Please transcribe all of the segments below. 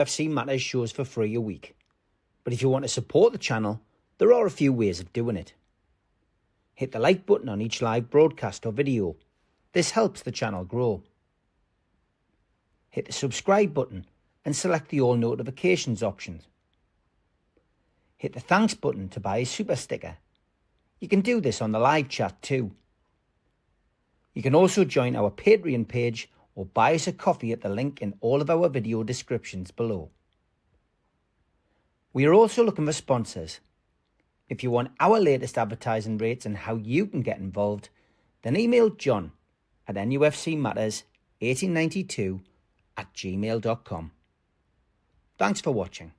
NFC Matters shows for free a week. But if you want to support the channel, there are a few ways of doing it. Hit the like button on each live broadcast or video. This helps the channel grow. Hit the subscribe button and select the all notifications option. Hit the thanks button to buy a super sticker. You can do this on the live chat too. You can also join our Patreon page or buy us a coffee at the link in all of our video descriptions below. We are also looking for sponsors. If you want our latest advertising rates and how you can get involved, then email John at nufcmatters1892@gmail.com. Thanks for watching.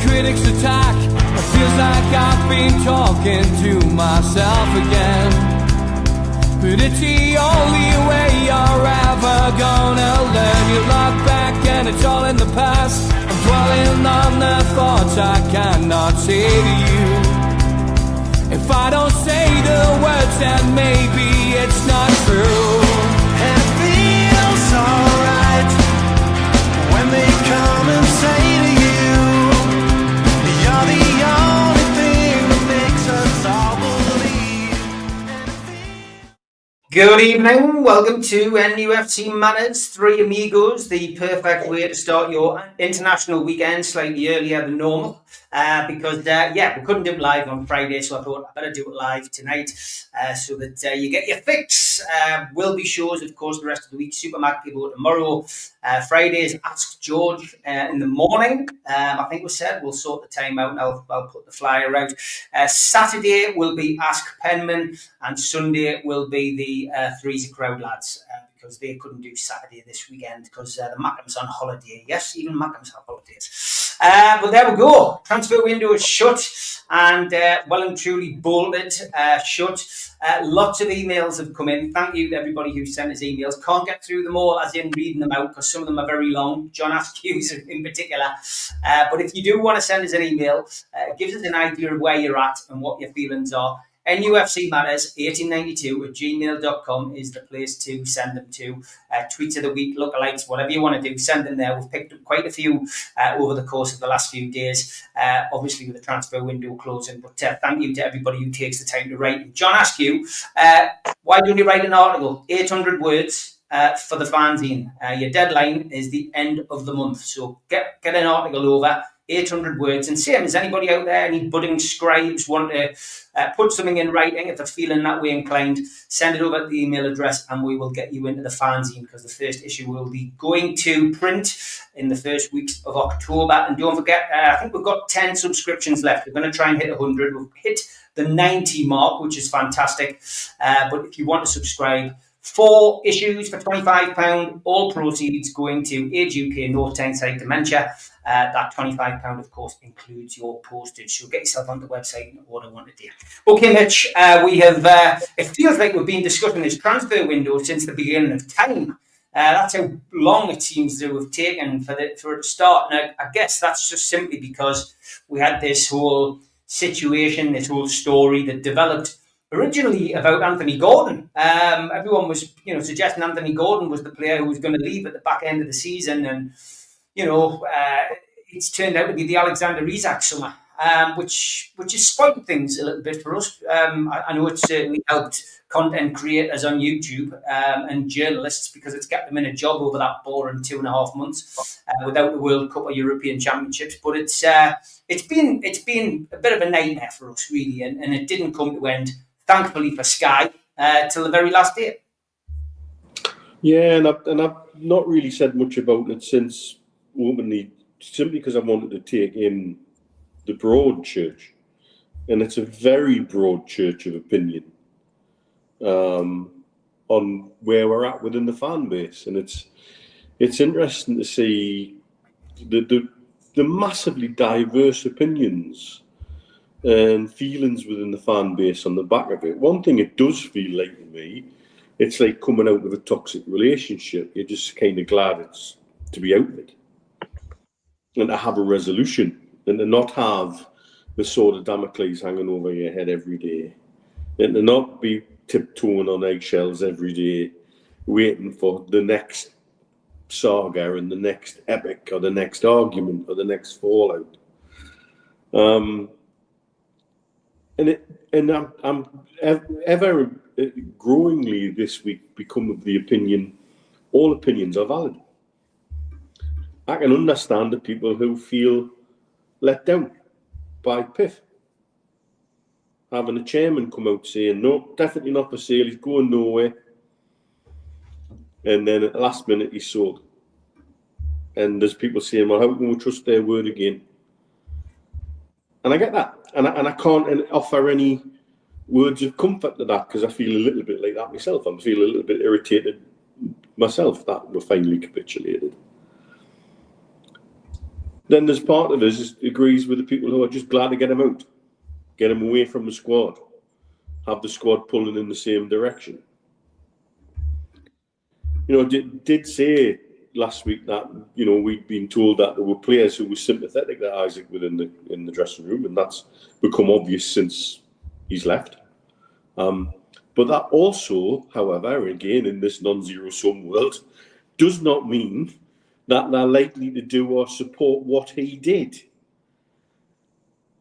Critics attack. It feels like I've been talking to myself again. But it's the only way you're ever gonna learn. You look back and it's all in the past. I'm dwelling on the thoughts I cannot say to you. If I don't say the words, then maybe it's not true. And it feels alright when they come and say to you, you're the only thing that makes us all believe. Good evening, welcome to NUFC Matters, 3 Amigos, the perfect way to start your international weekend slightly earlier than normal. Because we couldn't do it live on Friday, so I thought I better do it live tonight so that you get your fix. Will be shows, of course, the rest of the week. Supermarket people tomorrow. Friday is Ask George in the morning. I think we said we'll sort the time out and I'll put the flyer out. Saturday will be Ask Penman, and Sunday will be the Three's Crowd lads. Because they couldn't do Saturday this weekend because the Mackham's on holiday. Yes, even Mackham's have holidays. But there we go. Transfer window is shut and well and truly bolted shut. Lots of emails have come in. Thank you to everybody who sent us emails. Can't get through them all as in reading them out because some of them are very long. John Askew's in particular. But if you do want to send us an email, give us an idea of where you're at and what your feelings are. nufcmatters1892@gmail.com is the place to send them to. Tweets of the week, lookalikes, whatever you want to do, send them there. We've picked up quite a few over the course of the last few days, obviously with the transfer window closing. But thank you to everybody who takes the time to write. John Askew, why don't you write an article? 800 words for the fanzine. Your deadline is the end of the month. So get an article over. 800 words, and same as anybody out there, any budding scribes want to put something in writing, if they're feeling that way inclined, send it over to the email address and we will get you into the fanzine because the first issue will be going to print in the first weeks of October. And don't forget, I think we've got 10 subscriptions left. We're going to try and hit 100. We've hit the 90 mark, which is fantastic. But if you want to subscribe, 4 issues for £25, all proceeds going to Age UK North Tyneside Dementia. That £25, of course, includes your postage. So get yourself on the website and order one today. Okay, Mitch, we have, it feels like we've been discussing this transfer window since the beginning of time. That's how long it seems to have taken for it to start. And I guess that's just simply because we had this whole situation, this whole story that developed originally about Anthony Gordon. Everyone was, suggesting Anthony Gordon was the player who was going to leave at the back end of the season, and it's turned out to be the Alexander Isak summer, which has spoiled things a little bit for us. I know it's certainly helped content creators on YouTube and journalists because it's kept them in a job over that boring 2.5 months without the World Cup or European Championships. But it's been a bit of a nightmare for us, really, and it didn't come to end, thankfully for Sky, till the very last day. Yeah, and I've not really said much about it since openly, simply because I wanted to take in the broad church, and it's a very broad church of opinion on where we're at within the fan base, and it's interesting to see the massively diverse opinions and feelings within the fan base on the back of it. One thing it does feel like to me, it's like coming out of a toxic relationship. You're just kind of glad it's to be out of it and to have a resolution and to not have the sword of Damocles hanging over your head every day and to not be tiptoeing on eggshells every day waiting for the next saga and the next epic or the next argument or the next fallout. I'm ever growingly this week become of the opinion all opinions are valid. I can understand the people who feel let down by PIF. Having a chairman come out saying, no, definitely not for sale, he's going nowhere. And then at the last minute he's sold. And there's people saying, well, how can we trust their word again? And I get that. And I can't offer any words of comfort to that because I feel a little bit like that myself. I'm feeling a little bit irritated myself that we're finally capitulated. Then there's part of us who agrees with the people who are just glad to get him out, get him away from the squad, have the squad pulling in the same direction. You know, did say last week that, you know, we'd been told that there were players who were sympathetic to Isaac in the dressing room, and that's become obvious since he's left. But that also, however, again, in this non-zero-sum world, does not mean that they're likely to do or support what he did.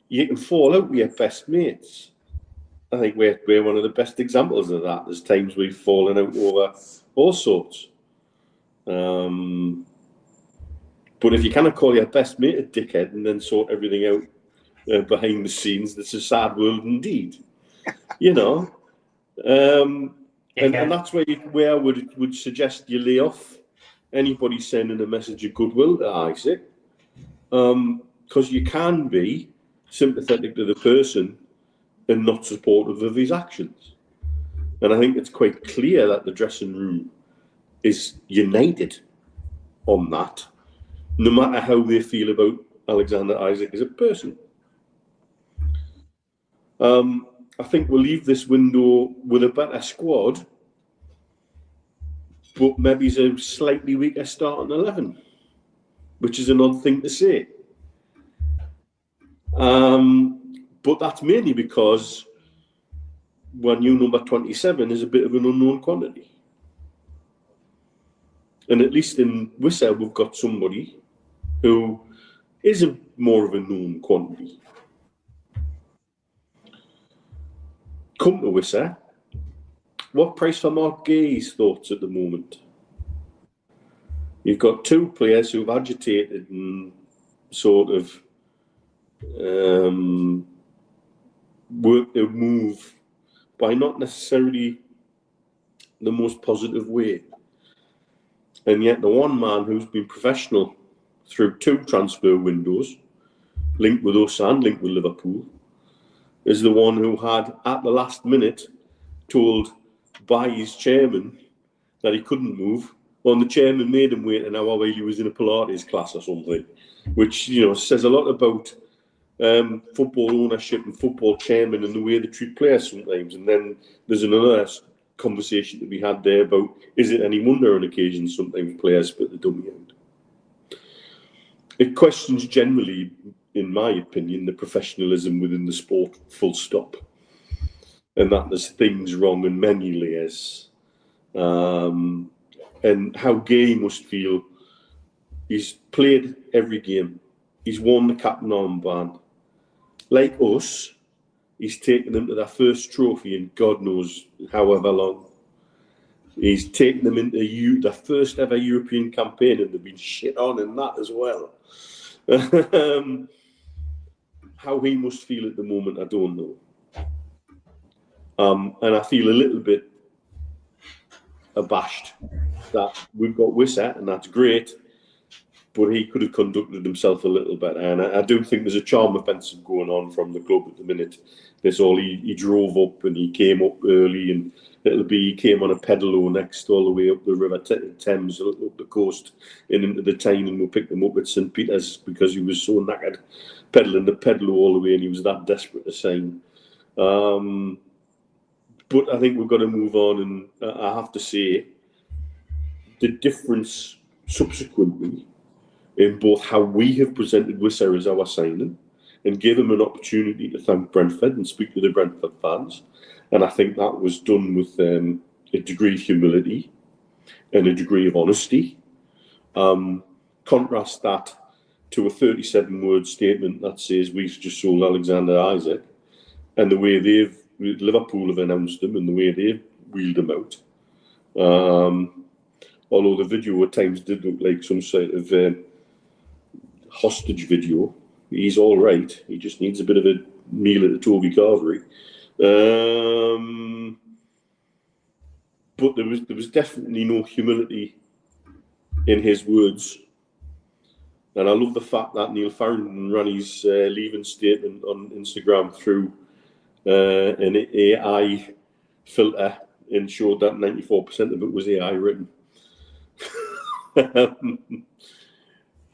You can fall out with your best mates. I think we're one of the best examples of that. There's times we've fallen out over all sorts. But if you cannot call your best mate a dickhead and then sort everything out behind the scenes, that's a sad world indeed. You know, and that's where I would suggest you lay off anybody sending a message of goodwill to Isaac, because you can be sympathetic to the person and not supportive of his actions. And I think it's quite clear that the dressing room is united on that, no matter how they feel about Alexander Isaac as a person. I think we'll leave this window with a better squad, but maybe it's a slightly weaker starting 11, which is an odd thing to say. But that's mainly because our new number 27 is a bit of an unknown quantity. And at least in Wissa, we've got somebody who is more of a known quantity. Come to Wissa, what price for Mark Gay's thoughts at the moment? You've got two players who've agitated and sort of worked their move by not necessarily the most positive way. And yet the one man who's been professional through two transfer windows, linked with us and linked with Liverpool, is the one who had, at the last minute, told by his chairman that he couldn't move. Well, the chairman made him wait an hour while he was in a Pilates class or something, which, you know, says a lot about football ownership and football chairman and the way they treat players sometimes. And then there's another conversation to be had there about, is it any wonder on occasion sometimes players put the dummy out? It questions generally, in my opinion, the professionalism within the sport, full stop. And that there's things wrong in many layers. And how Gay must feel. He's played every game. He's worn the captain armband. Like us, he's taken them to their first trophy in God knows however long. He's taken them into the first ever European campaign, and they've been shit on in that as well. How he must feel at the moment, I don't know. And I feel a little bit abashed that we've got Wissa, and that's great, but he could have conducted himself a little better. And I do think there's a charm offensive going on from the club at the minute. There's all he drove up and he came up early, and he came on a pedalo next all the way up the River Thames, up the coast and into the Tyne, and we picked him up at St Peter's because he was so knackered peddling the pedal all the way, and he was that desperate to sign. But I think we've got to move on, and I have to say, the difference subsequently in both how we have presented Wisser as our signing and give him an opportunity to thank Brentford and speak to the Brentford fans. And I think that was done with a degree of humility and a degree of honesty. Contrast that to a 37-word statement that says we've just sold Alexander Isaac, and the way Liverpool have announced him and the way they've wheeled him out. Although the video at times did look like some sort of hostage video. He's all right. He just needs a bit of a meal at the Toby Carvery. But there was definitely no humility in his words. And I love the fact that Neil Farrington ran his leaving statement on Instagram through an AI filter and showed that 94% of it was AI written.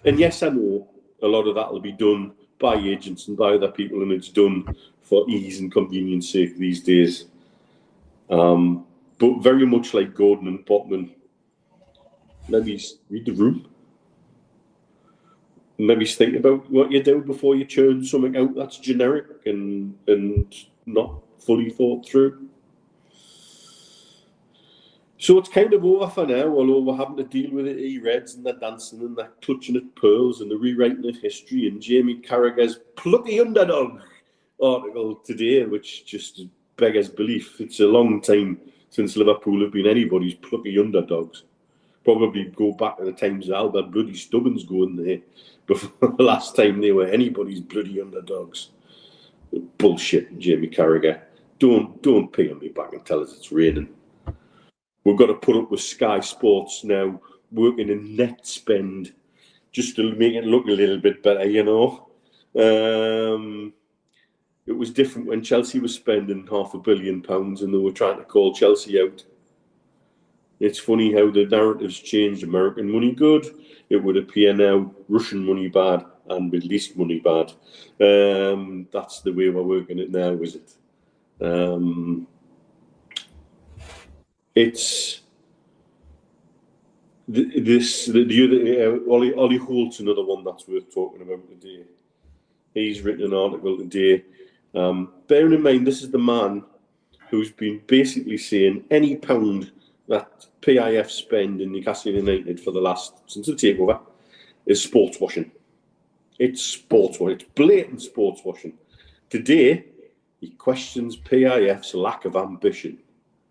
And yes, I know a lot of that will be done by agents and by other people, and it's done for ease and convenience sake these days. But very much like Gordon and Botman, maybe read the room. Maybe think about what you do before you churn something out that's generic and not fully thought through. So it's kind of over for now, although we're having to deal with it, E-Reds and they're dancing and they're clutching at pearls and the rewriting of history, and Jamie Carragher's plucky underdog article today, which just beggars belief. It's a long time since Liverpool have been anybody's plucky underdogs. Probably go back to the times of Albert bloody Stubbins going there before the last time they were anybody's bloody underdogs. Bullshit, Jamie Carragher. Don't ping on me back and tell us it's raining. We've got to put up with Sky Sports now, working in net spend just to make it look a little bit better, you know. It was different when Chelsea was spending £500 million and they were trying to call Chelsea out. It's funny how the narratives changed. American money good, it would appear now Russian money bad and Middle East money bad. That's the way we're working it now, is it? It's the other Ollie Holt's another one that's worth talking about today. He's written an article today. Bearing in mind, this is the man who's been basically saying any pound that PIF spend in Newcastle United since the takeover is sports washing. It's sports washing. It's blatant sports washing. Today, he questions PIF's lack of ambition.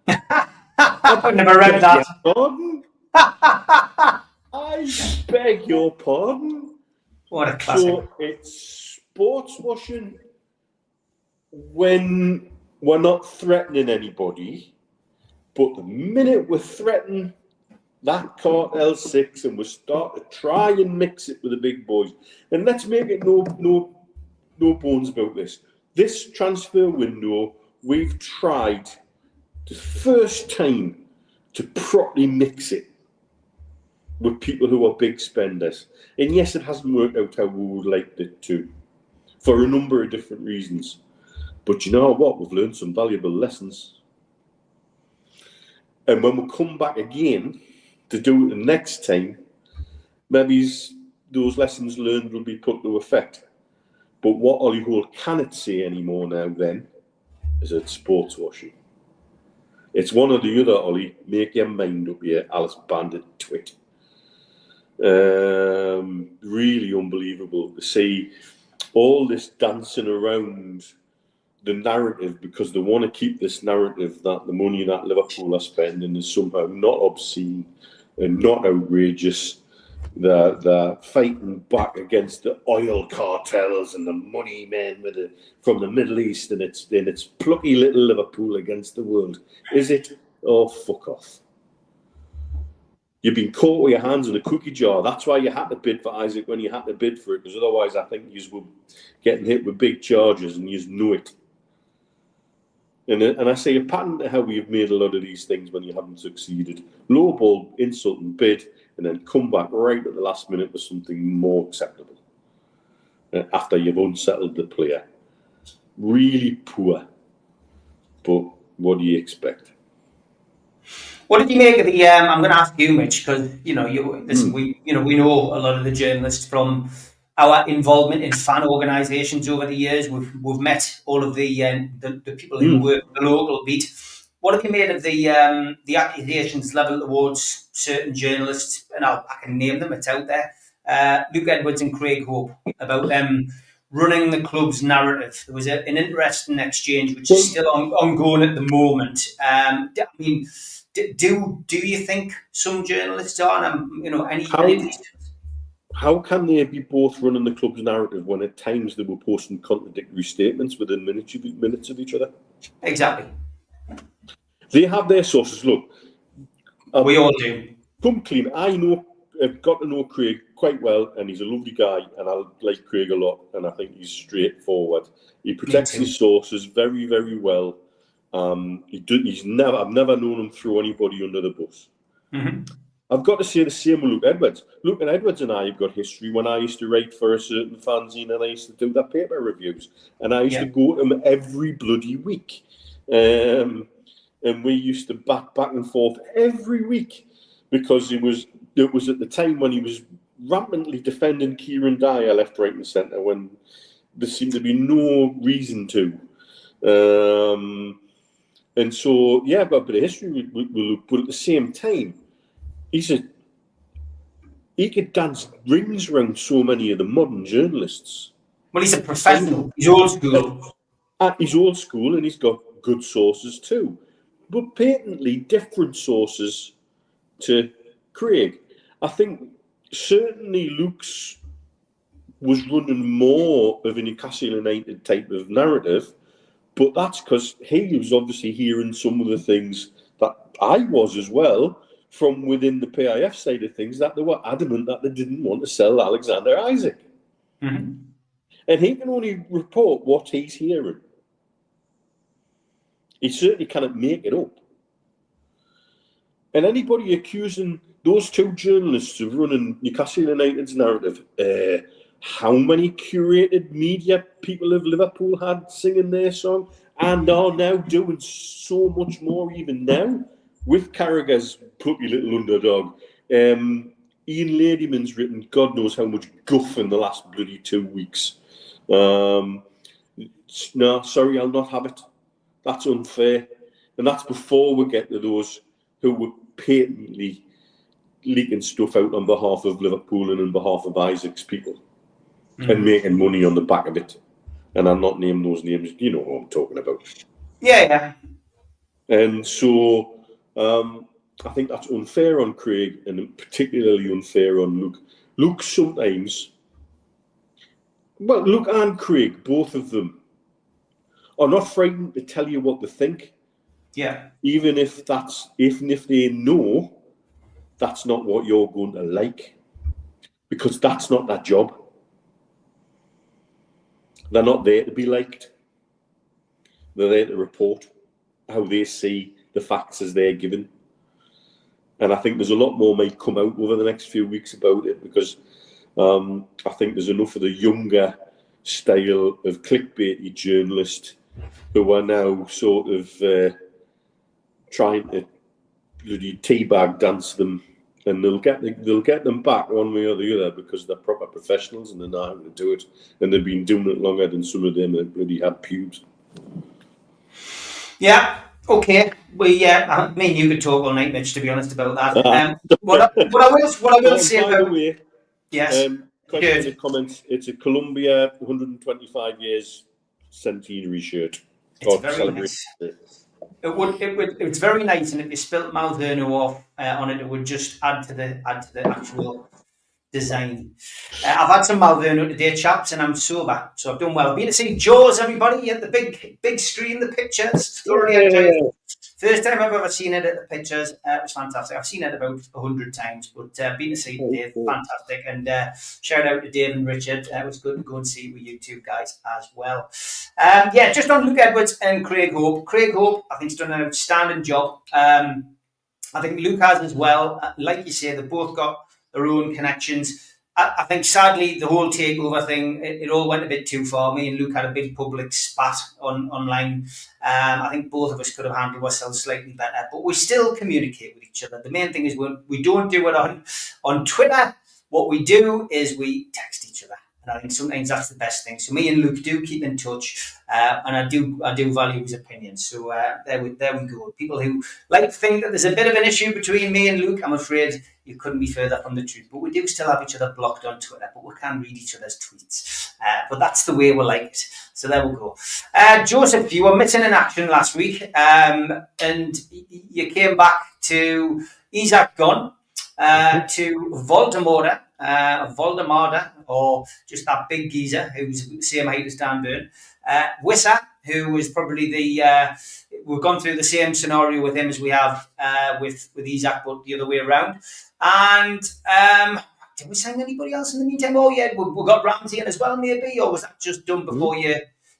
I've never read that. Pardon? I beg your pardon. What a classic. So it's sports washing when we're not threatening anybody, but the minute we're threatening that cartel 6 and we start to try and mix it with the big boys, and let's make it no bones about this. This transfer window, we've tried the first time to properly mix it with people who are big spenders. And yes, it hasn't worked out how we would like it to, for a number of different reasons. But you know what? We've learned some valuable lessons. And when we come back again to do it the next time, maybe those lessons learned will be put to effect. But what Ollie Holt cannot say anymore now then is it's sports washing. It's one or the other, Ollie. Make your mind up here, Alice Bandit twit. Really unbelievable to see all this dancing around the narrative, because they want to keep this narrative that the money that Liverpool are spending is somehow not obscene and not outrageous. They're fighting back against the oil cartels and the money men from the Middle East, and it's plucky little Liverpool against the world. Is it? Oh, fuck off. You've been caught with your hands in a cookie jar. That's why you had to bid for Isaac when you had to bid for it, because otherwise I think you were getting hit with big charges and you know it. And I say a pattern to how we've made a lot of these things when you haven't succeeded. Lowball, insult and bid, and then come back right at the last minute with something more acceptable. after you've unsettled the player. Really poor. But what do you expect? What did you make of the? I'm going to ask you, Mitch, because listen, we know a lot of the journalists from our involvement in fan organisations over the years. We've met all of the people who work the local beat. What have you made of the accusations levelled towards certain journalists? And I can name them; it's out there. Luke Edwards and Craig Hope, about them running the club's narrative. There was an interesting exchange, which is still ongoing at the moment. I mean, do you think some journalists are? How can they be both running the club's narrative when at times they were posting contradictory statements within minutes of each other? Exactly. They have their sources. Look, we all do. Come clean. I've got to know Craig quite well, and he's a lovely guy, and I like Craig a lot, and I think he's straightforward. He protects his sources very, very well. I've never known him throw anybody under the bus. Mm-hmm. I've got to say the same with Luke Edwards. Luke and Edwards and I have got history. When I used to write for a certain fanzine, and I used to do their paper reviews, and I used to go to him every bloody week, and we used to back and forth every week, because it was at the time when he was rampantly defending Kieran Dyer left, right, and centre when there seemed to be no reason to. And so, I've got a bit of history with Luke, but at the same time, he could dance rings around so many of the modern journalists. Well, he's a professional. He's old school. He's old school, and he's got good sources too, but patently different sources to Craig. I think certainly Luke's was running more of a Newcastle United type of narrative, but that's because he was obviously hearing some of the things that I was as well from within the PIF side of things, that they were adamant that they didn't want to sell Alexander Isaac. Mm-hmm. And he can only report what he's hearing. He certainly cannot make it up. And anybody accusing those two journalists of running Newcastle United's narrative, how many curated media people have Liverpool had singing their song and are now doing so much more even now with Carragher's plucky little underdog. Ian Ladyman's written God knows how much guff in the last bloody 2 weeks. No, sorry, I'll not have it. That's unfair. And that's before we get to those who were patently leaking stuff out on behalf of Liverpool and on behalf of Isaac's people and making money on the back of it. And I'm not naming those names. You know what I'm talking about. Yeah. And so I think that's unfair on Craig and particularly unfair on Luke. Luke sometimes... Well, Luke and Craig, both of them, are not frightened to tell you what they think. Yeah. Even if they know that's not what you're going to like, because that's not their job. They're not there to be liked. They're there to report how they see the facts as they're given. And I think there's a lot more might come out over the next few weeks about it, because I think there's enough of the younger style of clickbaity journalist who are now sort of trying to bloody teabag dance them, and they'll get them back one way or the other because they're proper professionals and they know how to do it, and they've been doing it longer than some of them that bloody had pubes. Yeah. Okay. Me and you could talk all night, Mitch, to be honest about that. What I will say about... By the way, yes. Question in the comments, it's a Columbia 125 years centenary shirt. It's very nice. It's very nice, and if you spilt Malverno off on it, it would just add to the actual design. I've had some Malverno today, chaps, and I'm sober, so I've done well. I've been to see Jaws, everybody, at the big screen, the pictures. Thoroughly enjoyed it. First time I've ever seen it at the pictures. It was fantastic. I've seen it about 100 times, but been to see it today, fantastic. And shout out to Dave and Richard. It was good to go and see it with you two guys as well. Just on Luke Edwards and Craig Hope. Craig Hope, I think, has done an outstanding job. I think Luke has as well. Like you say, they've both got their own connections. I think sadly the whole takeover thing, it all went a bit too far. Me and Luke had a big public spat online. I think both of us could have handled ourselves slightly better, but we still communicate with each other. The main thing is we don't do it on Twitter. What we do is we text each other. And I think sometimes that's the best thing. So me and Luke do keep in touch, and I do value his opinion. So there we go. People who like to think that there's a bit of an issue between me and Luke, I'm afraid you couldn't be further from the truth. But we do still have each other blocked on Twitter, but we can read each other's tweets. But that's the way we like it. So there we go. Joseph, you were missing in action last week, and you came back to Isaac gone, to Voldemort, or just that big geezer who's the same height as Dan Burn. Wissa, who was probably we've gone through the same scenario with him as we have with Isaac, but the other way around. And did we sign anybody else in the meantime? Oh yeah, we got Ramsey in as well, maybe, or was that just done before you?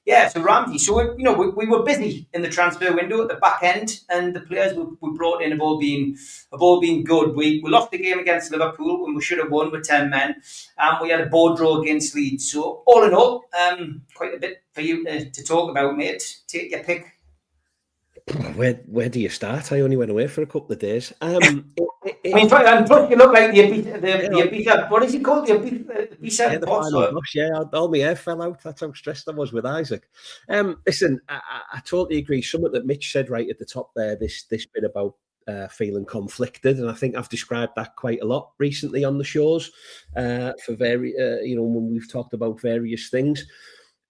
Yeah, so Ramsey. So we were busy in the transfer window at the back end, and the players we brought in have all been good. We lost the game against Liverpool when we should have won with 10 men, and we had a board draw against Leeds. So all in all, quite a bit for you to talk about, mate. Take your pick. Where do you start? I only went away for a couple of days. I mean, plus you look like the Ibiza, what is it called? The Ibiza boss? Yeah, all my hair fell out. That's how stressed I was with Isaac. Listen, I totally agree. Something that Mitch said right at the top there, this bit about feeling conflicted, and I think I've described that quite a lot recently on the shows for when we've talked about various things.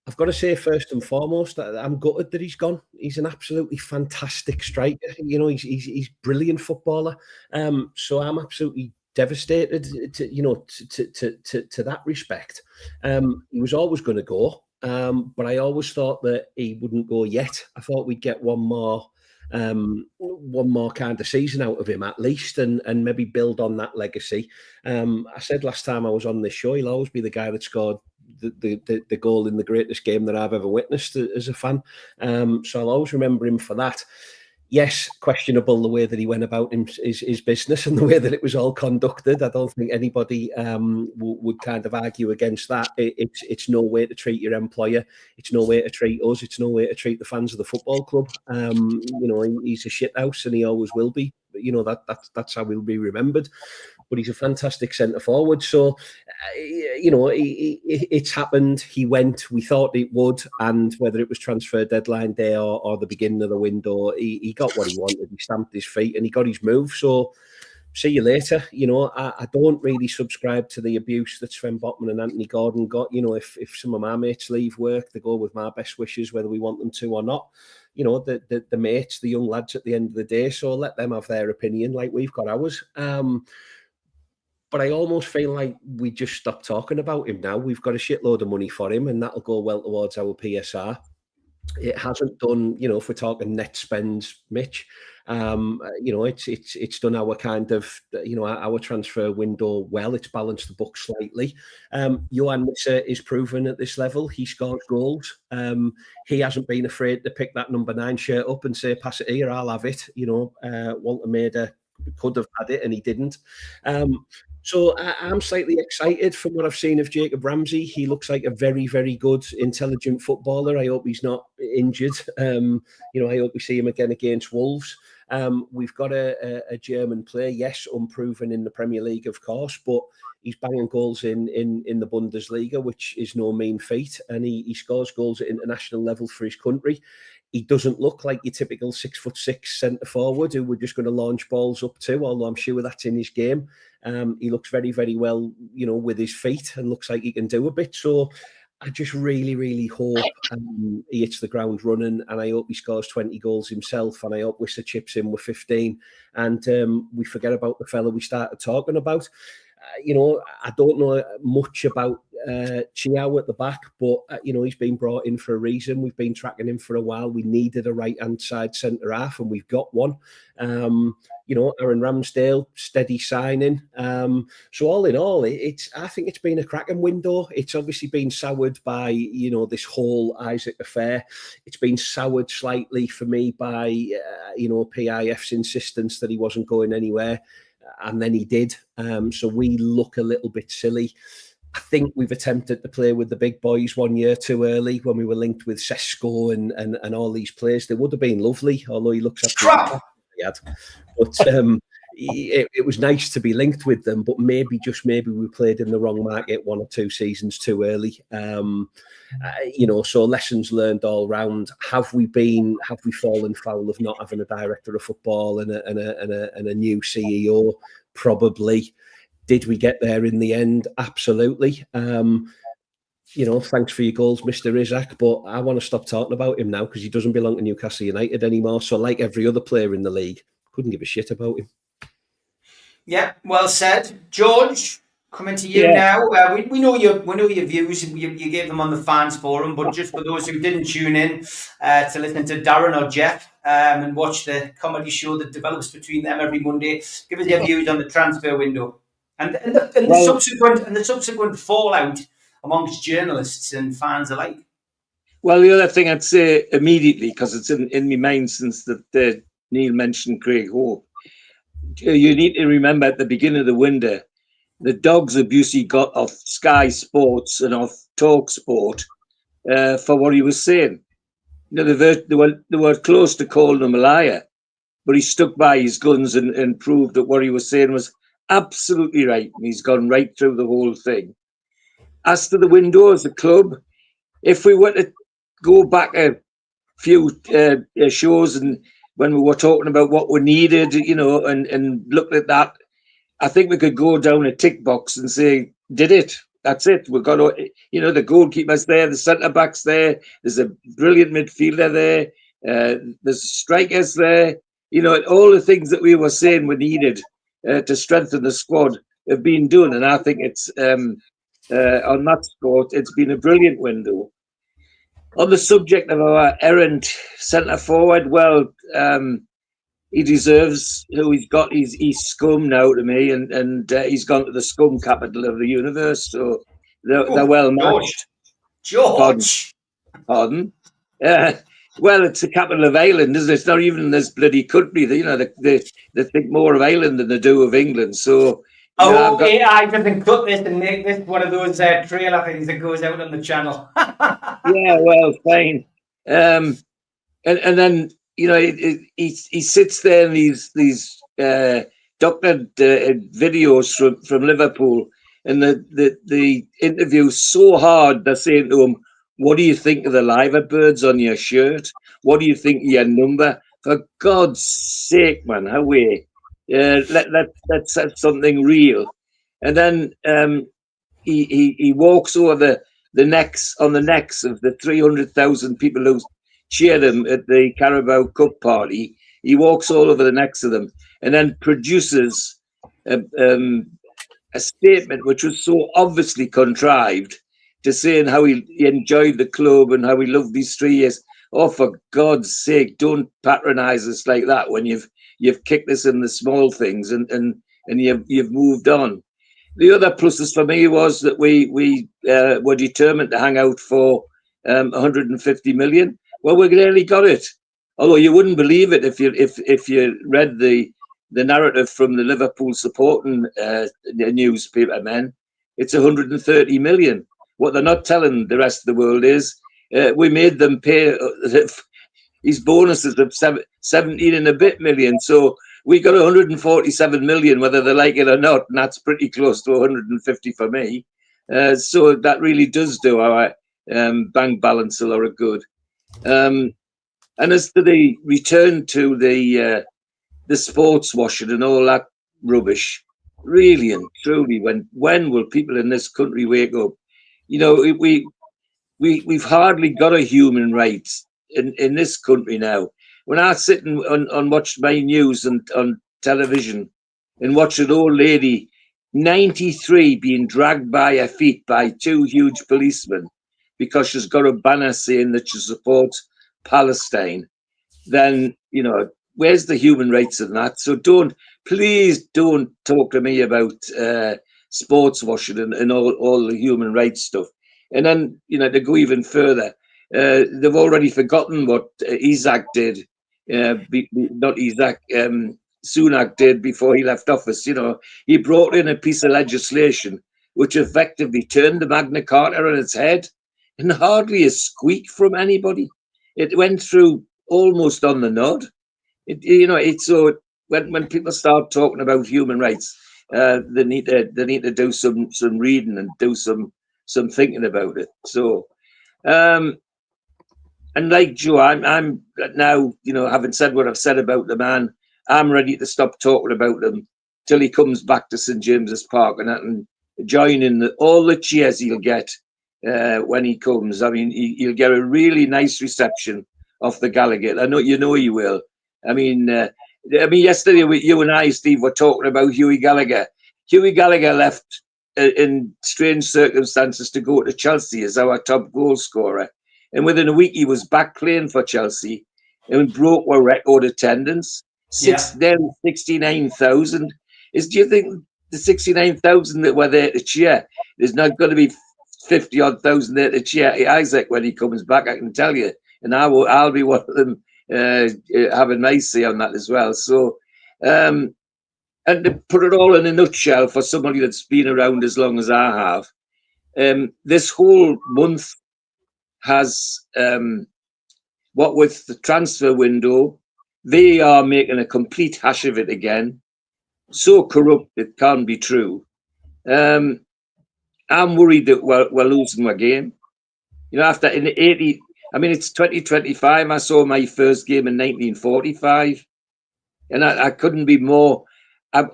I've got to say, first and foremost, I'm gutted that he's gone. He's an absolutely fantastic striker. He's brilliant footballer. So I'm absolutely devastated to that respect. He was always going to go, but I always thought that he wouldn't go yet. I thought we'd get one more kind of season out of him at least, and maybe build on that legacy. I said last time I was on this show, he'll always be the guy that scored the goal in the greatest game that I've ever witnessed as a fan. So I'll always remember him for that. Yes, questionable the way that he went about his business and the way that it was all conducted. I don't think anybody would kind of argue against that. It's no way to treat your employer. It's no way to treat us. It's no way to treat the fans of the football club. He's a shithouse and he always will be. That's how he'll be remembered. But he's a fantastic centre forward. So, it's happened. He went. We thought it would, and whether it was transfer deadline day or the beginning of the window, he got what he wanted. He stamped his feet and he got his move. So, see you later. I don't really subscribe to the abuse that Sven Botman and Anthony Gordon got. If some of my mates leave work, they go with my best wishes, whether we want them to or not. The mates, the young lads at the end of the day. So let them have their opinion, like we've got ours. But I almost feel like we just stopped talking about him now. We've got a shitload of money for him, and that'll go well towards our PSR. It hasn't done, if we're talking net spends, Mitch. It's done our kind of, our transfer window well. It's balanced the book slightly. Johan is proven at this level. He scores goals. He hasn't been afraid to pick that number 9 shirt up and say, "Pass it here, I'll have it." Walter Maida could have had it and he didn't. So I'm slightly excited from what I've seen of Jacob Ramsey. He looks like a very, very good, intelligent footballer. I hope he's not injured. I hope we see him again against Wolves. We've got a German player, yes, unproven in the Premier League, of course, but he's banging goals in the Bundesliga, which is no mean feat, and he scores goals at international level for his country. He doesn't look like your typical 6'6" centre forward who we're just going to launch balls up to, although I'm sure that's in his game. He looks very, very well, with his feet and looks like he can do a bit. So I just really, really hope he hits the ground running, and I hope he scores 20 goals himself, and I hope Wissa chips in with 15, and we forget about the fella we started talking about. I don't know much about Chiao at the back, but he's been brought in for a reason. We've been tracking him for a while. We needed a right-hand side centre half, and we've got one. Aaron Ramsdale, steady signing. So all in all, I think it's been a cracking window. It's obviously been soured by this whole Isaac affair. It's been soured slightly for me by PIF's insistence that he wasn't going anywhere. and then he did. So we look a little bit silly. I think we've attempted to play with the big boys 1 year too early when we were linked with Sesko and all these players. They would have been lovely, although he looks crap. But it was nice to be linked with them, but maybe we played in the wrong market 1 or 2 seasons too early. So lessons learned all round. Have we fallen foul of not having a director of football and a new CEO? Probably. Did we get there in the end? Absolutely. Thanks for your goals, Mr. Isaac, but I want to stop talking about him now because he doesn't belong to Newcastle United anymore. So like every other player in the league, couldn't give a shit about him. Yeah, well said. George, coming to you now. We know your views. You gave them on the fans forum, but just for those who didn't tune in to listen to Darren or Jeff and watch the comedy show that develops between them every Monday, give us your views on the transfer window and the subsequent fallout amongst journalists and fans alike. Well, the other thing I'd say immediately, because it's in my mind since that Neil mentioned Craig Hope, you need to remember at the beginning of the window, the dogs abuse he got off Sky Sports and off Talk Sport for what he was saying. They were close to calling him a liar, but he stuck by his guns and proved that what he was saying was absolutely right, and he's gone right through the whole thing. As to the window as a club, if we were to go back a few shows and when we were talking about what we needed, and looked at that, I think we could go down a tick box and say, did it? That's it. We've got, the goalkeeper's there, the centre-back's there, there's a brilliant midfielder there, there's strikers there. All the things that we were saying we needed to strengthen the squad have been done. And I think it's, on that score, it's been a brilliant window. On the subject of our errant centre forward, well, he deserves who he's got. He's scum now to me, and he's gone to the scum capital of the universe. So they're well matched. George. Pardon. Well, it's the capital of Ireland, isn't it? It's not even this bloody country. They think more of Ireland than they do of England. So. I can cut this and make this one of those trailer things that goes out on the channel. Yeah, well, fine. And then he sits there in these doctored videos from Liverpool, and the interview's so hard. They're saying to him, "What do you think of the liver birds on your shirt? What do you think of your number? For God's sake, man, how we." Let's have something real. And then he walks over the necks of the 300,000 people who cheered him at the Carabao Cup party. He walks all over the necks of them and then produces a statement which was so obviously contrived to saying how he enjoyed the club and how he loved these 3 years. Oh, for God's sake, don't patronise us like that when you've kicked us in the small things and you've moved on. The other pluses for me was that we were determined to hang out for 150 million. Well, we nearly got it. Although you wouldn't believe it if you read the narrative from the Liverpool supporting newspaper men. It's 130 million. What they're not telling the rest of the world is we made them pay his bonuses of 17 and a bit million. So we got 147 million, whether they like it or not, and that's pretty close to 150 for me. So that really does do our bank balance a lot of good. And as to the return to the sports washing and all that rubbish, really and truly, when will people in this country wake up? We've hardly got a human rights in this country now. When I sit and watch my news on television and watch an old lady, 93, being dragged by her feet by 2 huge policemen because she's got a banner saying that she supports Palestine, then, where's the human rights in that? So please don't talk to me about sports washing and all the human rights stuff. And then, to go even further, they've already forgotten what Isaac did. Not Isaac, Sunak did before he left office. You know, he brought in a piece of legislation which effectively turned the Magna Carta on its head, and hardly a squeak from anybody. It went through almost on the nod. It's so when people start talking about human rights, they need to do some reading and do some thinking about it. So, and like Joe, I'm now, having said what I've said about the man, I'm ready to stop talking about him till he comes back to St James's Park and join in all the cheers he'll get when he comes. I mean, he'll get a really nice reception off the Gallagher. I know he will. I mean, yesterday you and I, Steve, were talking about Hughie Gallagher. Hughie Gallagher left in strange circumstances to go to Chelsea as our top goal scorer. And within a week, he was back playing for Chelsea and broke our record attendance. 69,000. Do you think the 69,000 that were there to cheer, there's not going to be 50-odd thousand there to cheer Isaac when he comes back? I can tell you. And I'll be one of them having my say on that as well. So, and to put it all in a nutshell for somebody that's been around as long as I have, this whole month has, what with the transfer window, they are making a complete hash of it again. So corrupt it can't be true. I'm worried that we're losing our game. After in the 80, I mean, it's 2025. I saw my first game in 1945, and I couldn't be more. I'm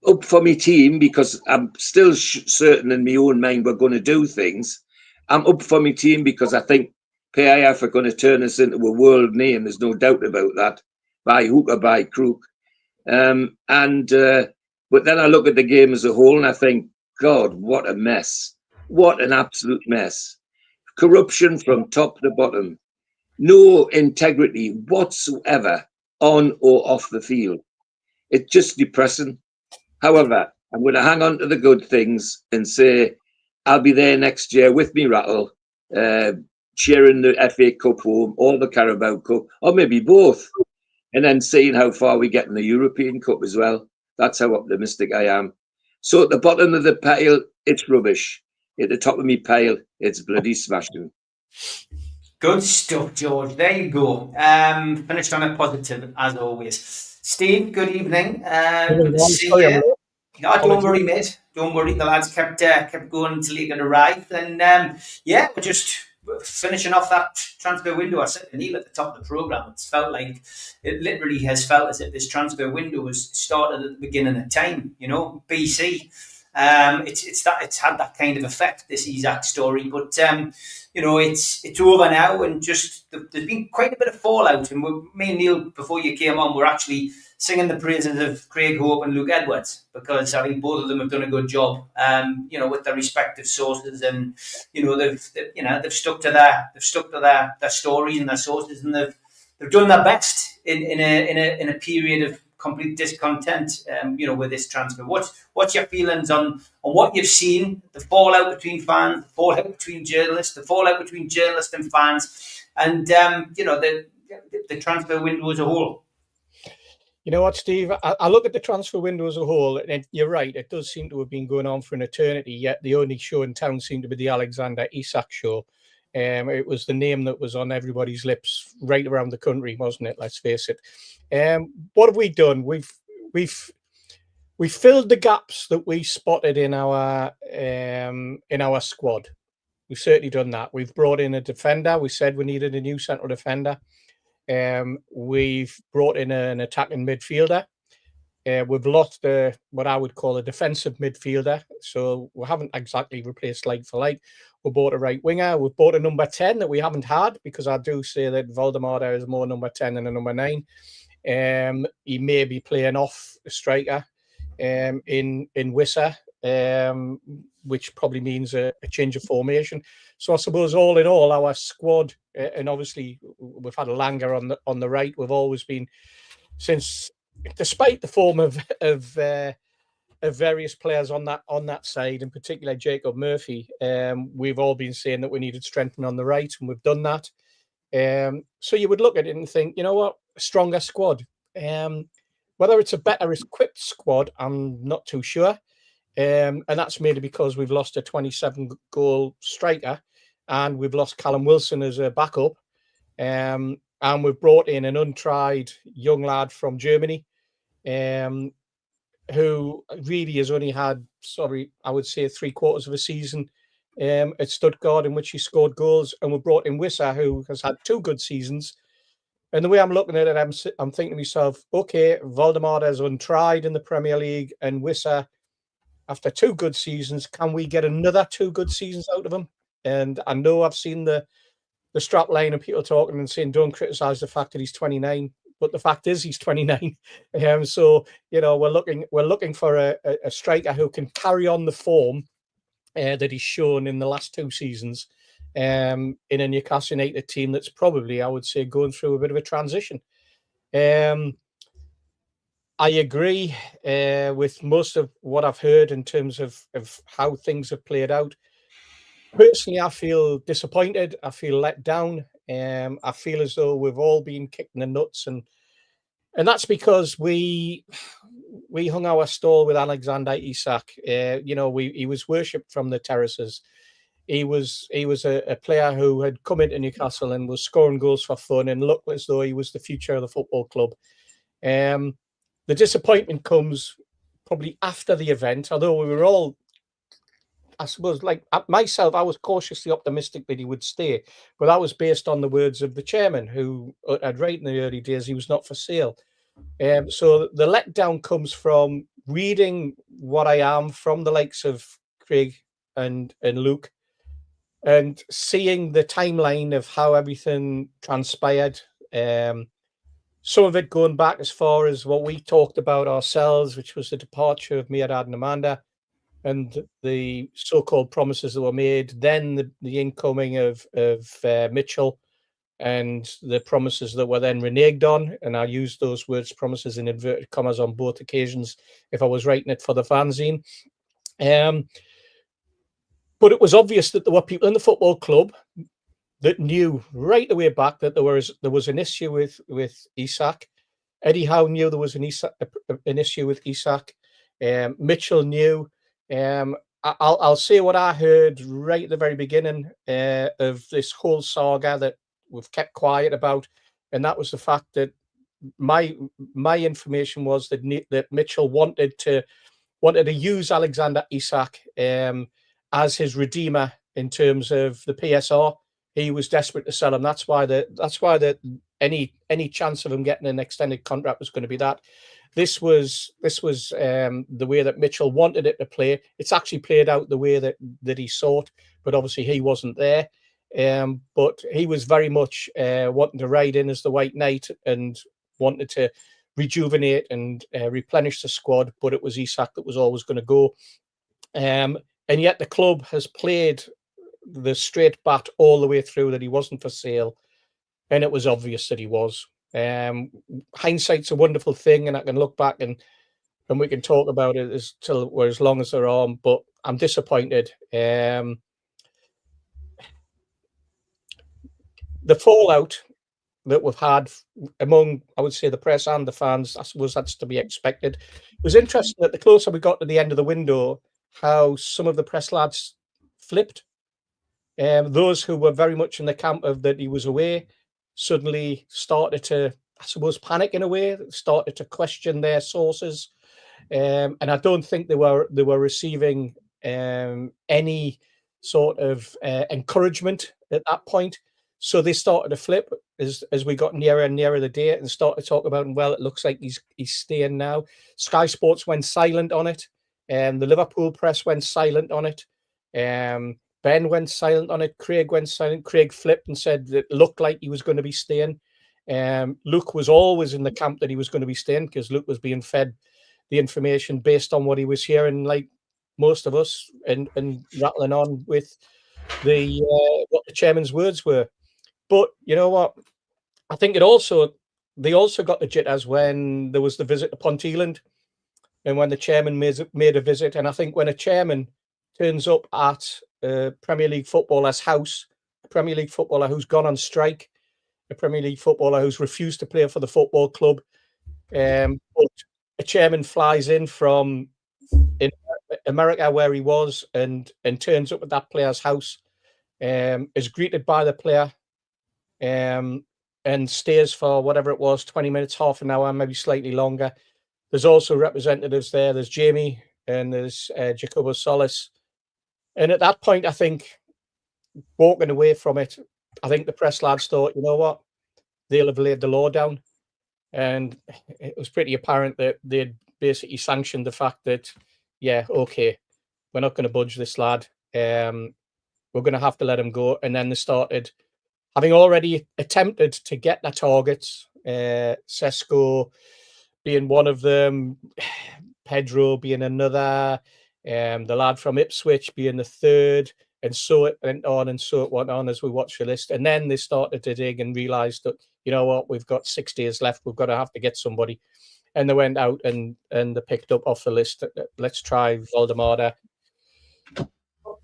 up for my team because I'm still certain in my own mind we're going to do things. I'm up for my team because I think PIF are going to turn us into a world name. There's no doubt about that, by hook or by crook. But then I look at the game as a whole and I think, God, what a mess. What an absolute mess. Corruption from top to bottom. No integrity whatsoever on or off the field. It's just depressing. However, I'm going to hang on to the good things and say I'll be there next year with me rattle, cheering the FA Cup home or the Carabao Cup, or maybe both, and then seeing how far we get in the European Cup as well. That's how optimistic I am. So at the bottom of the pile, it's rubbish. At the top of me pile, it's bloody smashing. Good stuff, George. There you go. Finished on a positive, as always. Steve, good evening. Good to see you. No, don't worry, mate. Don't worry. The lads kept going until he could arrive. And we're just finishing off that transfer window. I said to Neil at the top of the programme, it literally has felt as if this transfer window was started at the beginning of time, BC. It's had that kind of effect, this Isaac story, but it's over now, and just there's been quite a bit of fallout. And me and Neil, before you came on, we're actually singing the praises of Craig Hope and Luke Edwards, because I think both of them have done a good job, with their respective sources, and they've stuck to their stories and their sources, and they've done their best in a period of complete discontent, with this transfer. What's your feelings on what you've seen, the fallout between fans, the fallout between journalists, the fallout between journalists and fans, and the transfer window as a whole? You know what, Steve? I look at the transfer window as a whole, and you're right, it does seem to have been going on for an eternity, yet the only show in town seemed to be the Alexander Isak show. It was the name that was on everybody's lips right around the country, wasn't it? Let's face it. What have we done? We've filled the gaps that we spotted in our squad. We've certainly done that. We've brought in a defender. We said we needed a new central defender. We've brought in an attacking midfielder. We've lost what I would call a defensive midfielder, so we haven't exactly replaced like for like. We bought a right winger. We've bought a number 10 that we haven't had, because I do say that Valdemar is more number 10 than a number 9. He may be playing off a striker in Wissa, which probably means a change of formation. So I suppose all in all, our squad, and obviously we've had a Langer on the right. We've always been, despite the form of various players on that side, in particular Jacob Murphy, we've all been saying that we needed strengthening on the right, and we've done that. So you would look at it and think, you know what, a stronger squad. Whether it's a better equipped squad, I'm not too sure. And that's mainly because we've lost a 27-goal striker and we've lost Callum Wilson as a backup. And we've brought in an untried young lad from Germany who really has only had, I would say 3/4 of a season at Stuttgart in which he scored goals. And we brought in Wissa, who has had 2 good seasons. And the way I'm looking at it, I'm thinking to myself, okay, Valdemar is untried in the Premier League, and Wissa, after 2 good seasons, can we get another 2 good seasons out of him? And I know I've seen the strap line of people talking and saying, don't criticize the fact that he's 29. But the fact is he's 29. So, we're looking for a striker who can carry on the form that he's shown in the last 2 seasons in a Newcastle United team that's probably, I would say, going through a bit of a transition. I agree with most of what I've heard in terms of how things have played out. Personally, I feel disappointed. I feel let down. I feel as though we've all been kicked in the nuts, and that's because we hung our stall with Alexander Isak. He was worshipped from the terraces. He was a player who had come into Newcastle and was scoring goals for fun and looked as though he was the future of the football club. The disappointment comes probably after the event, although we were all, I suppose, like myself, I was cautiously optimistic that he would stay, but that was based on the words of the chairman, who had right in the early days he was not for sale. So the letdown comes from reading what I am from the likes of Craig and Luke, and seeing the timeline of how everything transpired. Some of it going back as far as what we talked about ourselves, which was the departure of Mirdad and Amanda, and the so-called promises that were made, then the incoming of Mitchell, and the promises that were then reneged on. And I used those words, promises in inverted commas, on both occasions if I was writing it for the fanzine. But it was obvious that there were people in the football club that knew right the way back that there was an issue with Isak. Eddie Howe knew there was an issue with Isak. Mitchell knew. I'll say what I heard right at the very beginning of this whole saga that we've kept quiet about, and that was the fact that my information was that Mitchell wanted to use Alexander Isak as his redeemer in terms of the PSR. He was desperate to sell him. That's why any chance of him getting an extended contract was going to be that. This was the way that Mitchell wanted it to play. It's actually played out the way that he sought, but obviously he wasn't there. But he was very much wanting to ride in as the White Knight and wanted to rejuvenate and replenish the squad. But it was Isak that was always going to go. And yet the club has played the straight bat all the way through that he wasn't for sale, and it was obvious that he was. Hindsight's a wonderful thing, and I can look back and we can talk about it till we're as long as they're on. But I'm disappointed. The fallout that we've had among, I would say, the press and the fans, I suppose that's to be expected. It was interesting that the closer we got to the end of the window, how some of the press lads flipped. Those who were very much in the camp of that he was away suddenly started to, I suppose, panic in a way, started to question their sources. And I don't think they were receiving any sort of encouragement at that point. So they started to flip as we got nearer and nearer the date and started to talk about, well, it looks like he's staying now. Sky Sports went silent on it. The Liverpool press went silent on it. Ben went silent on it. Craig went silent. Craig flipped and said that it looked like he was going to be staying. Luke was always in the camp that he was going to be staying, because Luke was being fed the information based on what he was hearing, like most of us, and rattling on with the what the chairman's words were. But you know what? I think they also got the jitters when there was the visit to Ponteland, and when the chairman made a visit. And I think when a chairman turns up at a Premier League footballer's house, a Premier League footballer who's gone on strike, a Premier League footballer who's refused to play for the football club, but a chairman flies in from in America where he was and turns up at that player's house, is greeted by the player, and stays for whatever it was, 20 minutes, half an hour, maybe slightly longer. There's also representatives there. There's Jamie and there's Jacobo Solis. And at that point, I think, walking away from it, I think the press lads thought, you know what, they'll have laid the law down. And it was pretty apparent that they'd basically sanctioned the fact that, yeah, okay, we're not going to budge this lad. We're going to have to let him go. And then they started, having already attempted to get their targets, Sesko being one of them, Pedro being another, the lad from Ipswich being the third, and so it went on and so it went on as we watched the list. And then they started to dig and realised that, you know what, we've got 6 days left. We've got to have to get somebody. And they went out and they picked up off the list, let's try Valdemar.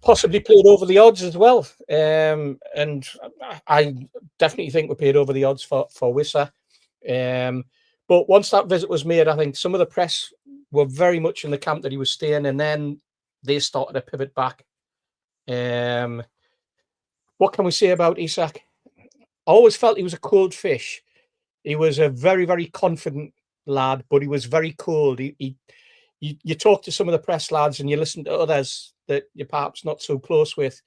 Possibly played over the odds as well. And I definitely think we paid over the odds for Wissa. But once that visit was made, I think some of the press were very much in the camp that he was staying, and then they started to pivot back. What can we say about Isak? I always felt he was a cold fish. He was a very, very confident lad, but he was very cold. You talk to some of the press lads and you listen to others that you're perhaps not so close with,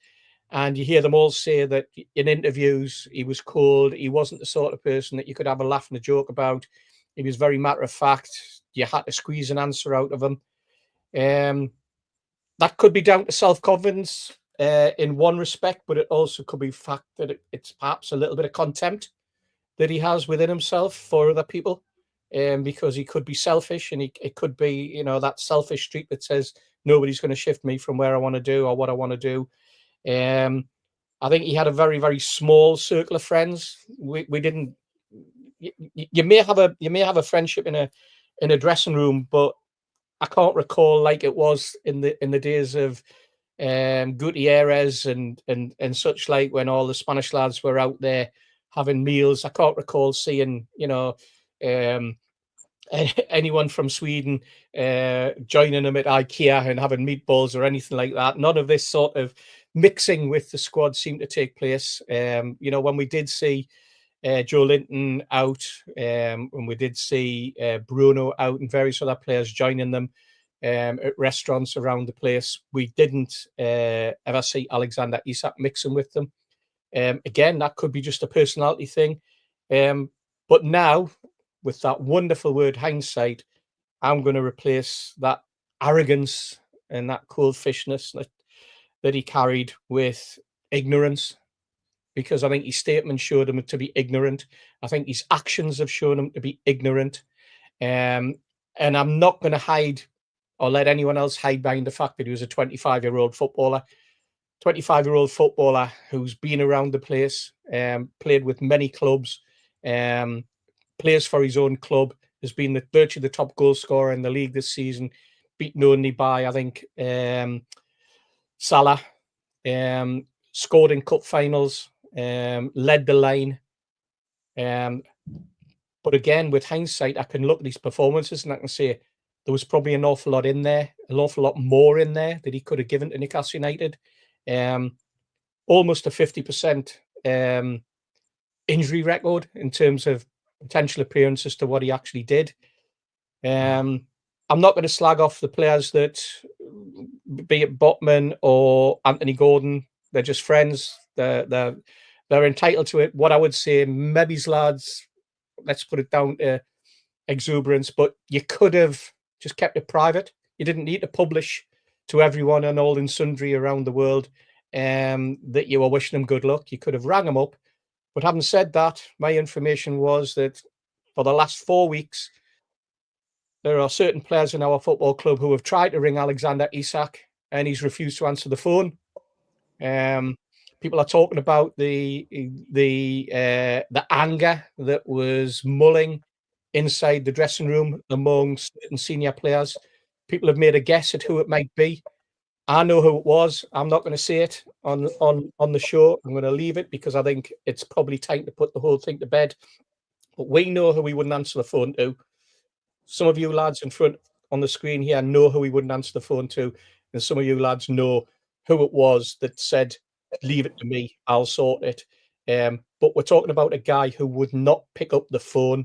and you hear them all say that in interviews he was cold. He wasn't the sort of person that you could have a laugh and a joke about. He was very matter of fact. You had to squeeze an answer out of him. That could be down to self-confidence in one respect, but it also could be the fact that it's perhaps a little bit of contempt that he has within himself for other people, because he could be selfish, and it could be, you know, that selfish streak that says nobody's going to shift me from where I want to do or what I want to do. I think he had a very, very small circle of friends. We didn't. You may have a friendship in a dressing room, but I can't recall like it was in the days of Gutierrez and such, like when all the Spanish lads were out there having meals. I can't recall seeing, you know, anyone from Sweden joining them at IKEA and having meatballs or anything like that. None of this sort of mixing with the squad seemed to take place. You know, when we did see Joe Linton out, when we did see Bruno out and various other players joining them at restaurants around the place, we didn't ever see Alexander Isak mixing with them. Again, that could be just a personality thing. But now, with that wonderful word hindsight, I'm going to replace that arrogance and that cold fishness that he carried with ignorance, because I think his statement showed him to be ignorant. I think his actions have shown him to be ignorant. And I'm not going to hide or let anyone else hide behind the fact that he was a 25-year-old footballer. 25-year-old footballer who's been around the place, played with many clubs, plays for his own club, has been virtually the top goal scorer in the league this season, beaten only by, I think, Salah, scored in cup finals, led the line. But again, with hindsight, I can look at his performances and I can say there was probably an awful lot in there, an awful lot more in there that he could have given to Newcastle United. Almost a 50% injury record in terms of potential appearances to what he actually did. I'm not going to slag off the players that, be it Botman or Anthony Gordon, they're just friends. They're entitled to it. What I would say, maybe lads, let's put it down to exuberance, but you could have just kept it private. You didn't need to publish to everyone and all and sundry around the world that you were wishing him good luck. You could have rang him up. But having said that, my information was that for the last 4 weeks, there are certain players in our football club who have tried to ring Alexander Isak and he's refused to answer the phone. People are talking about the anger that was mulling inside the dressing room among certain senior players. People have made a guess at who it might be. I know who it was. I'm not going to say it on the show. I'm going to leave it because I think it's probably time to put the whole thing to bed. But we know who we wouldn't answer the phone to. some of you lads in front on the screen here know who he wouldn't answer the phone to, and some of you lads know who it was that said, leave it to me, I'll sort it. But we're talking about a guy who would not pick up the phone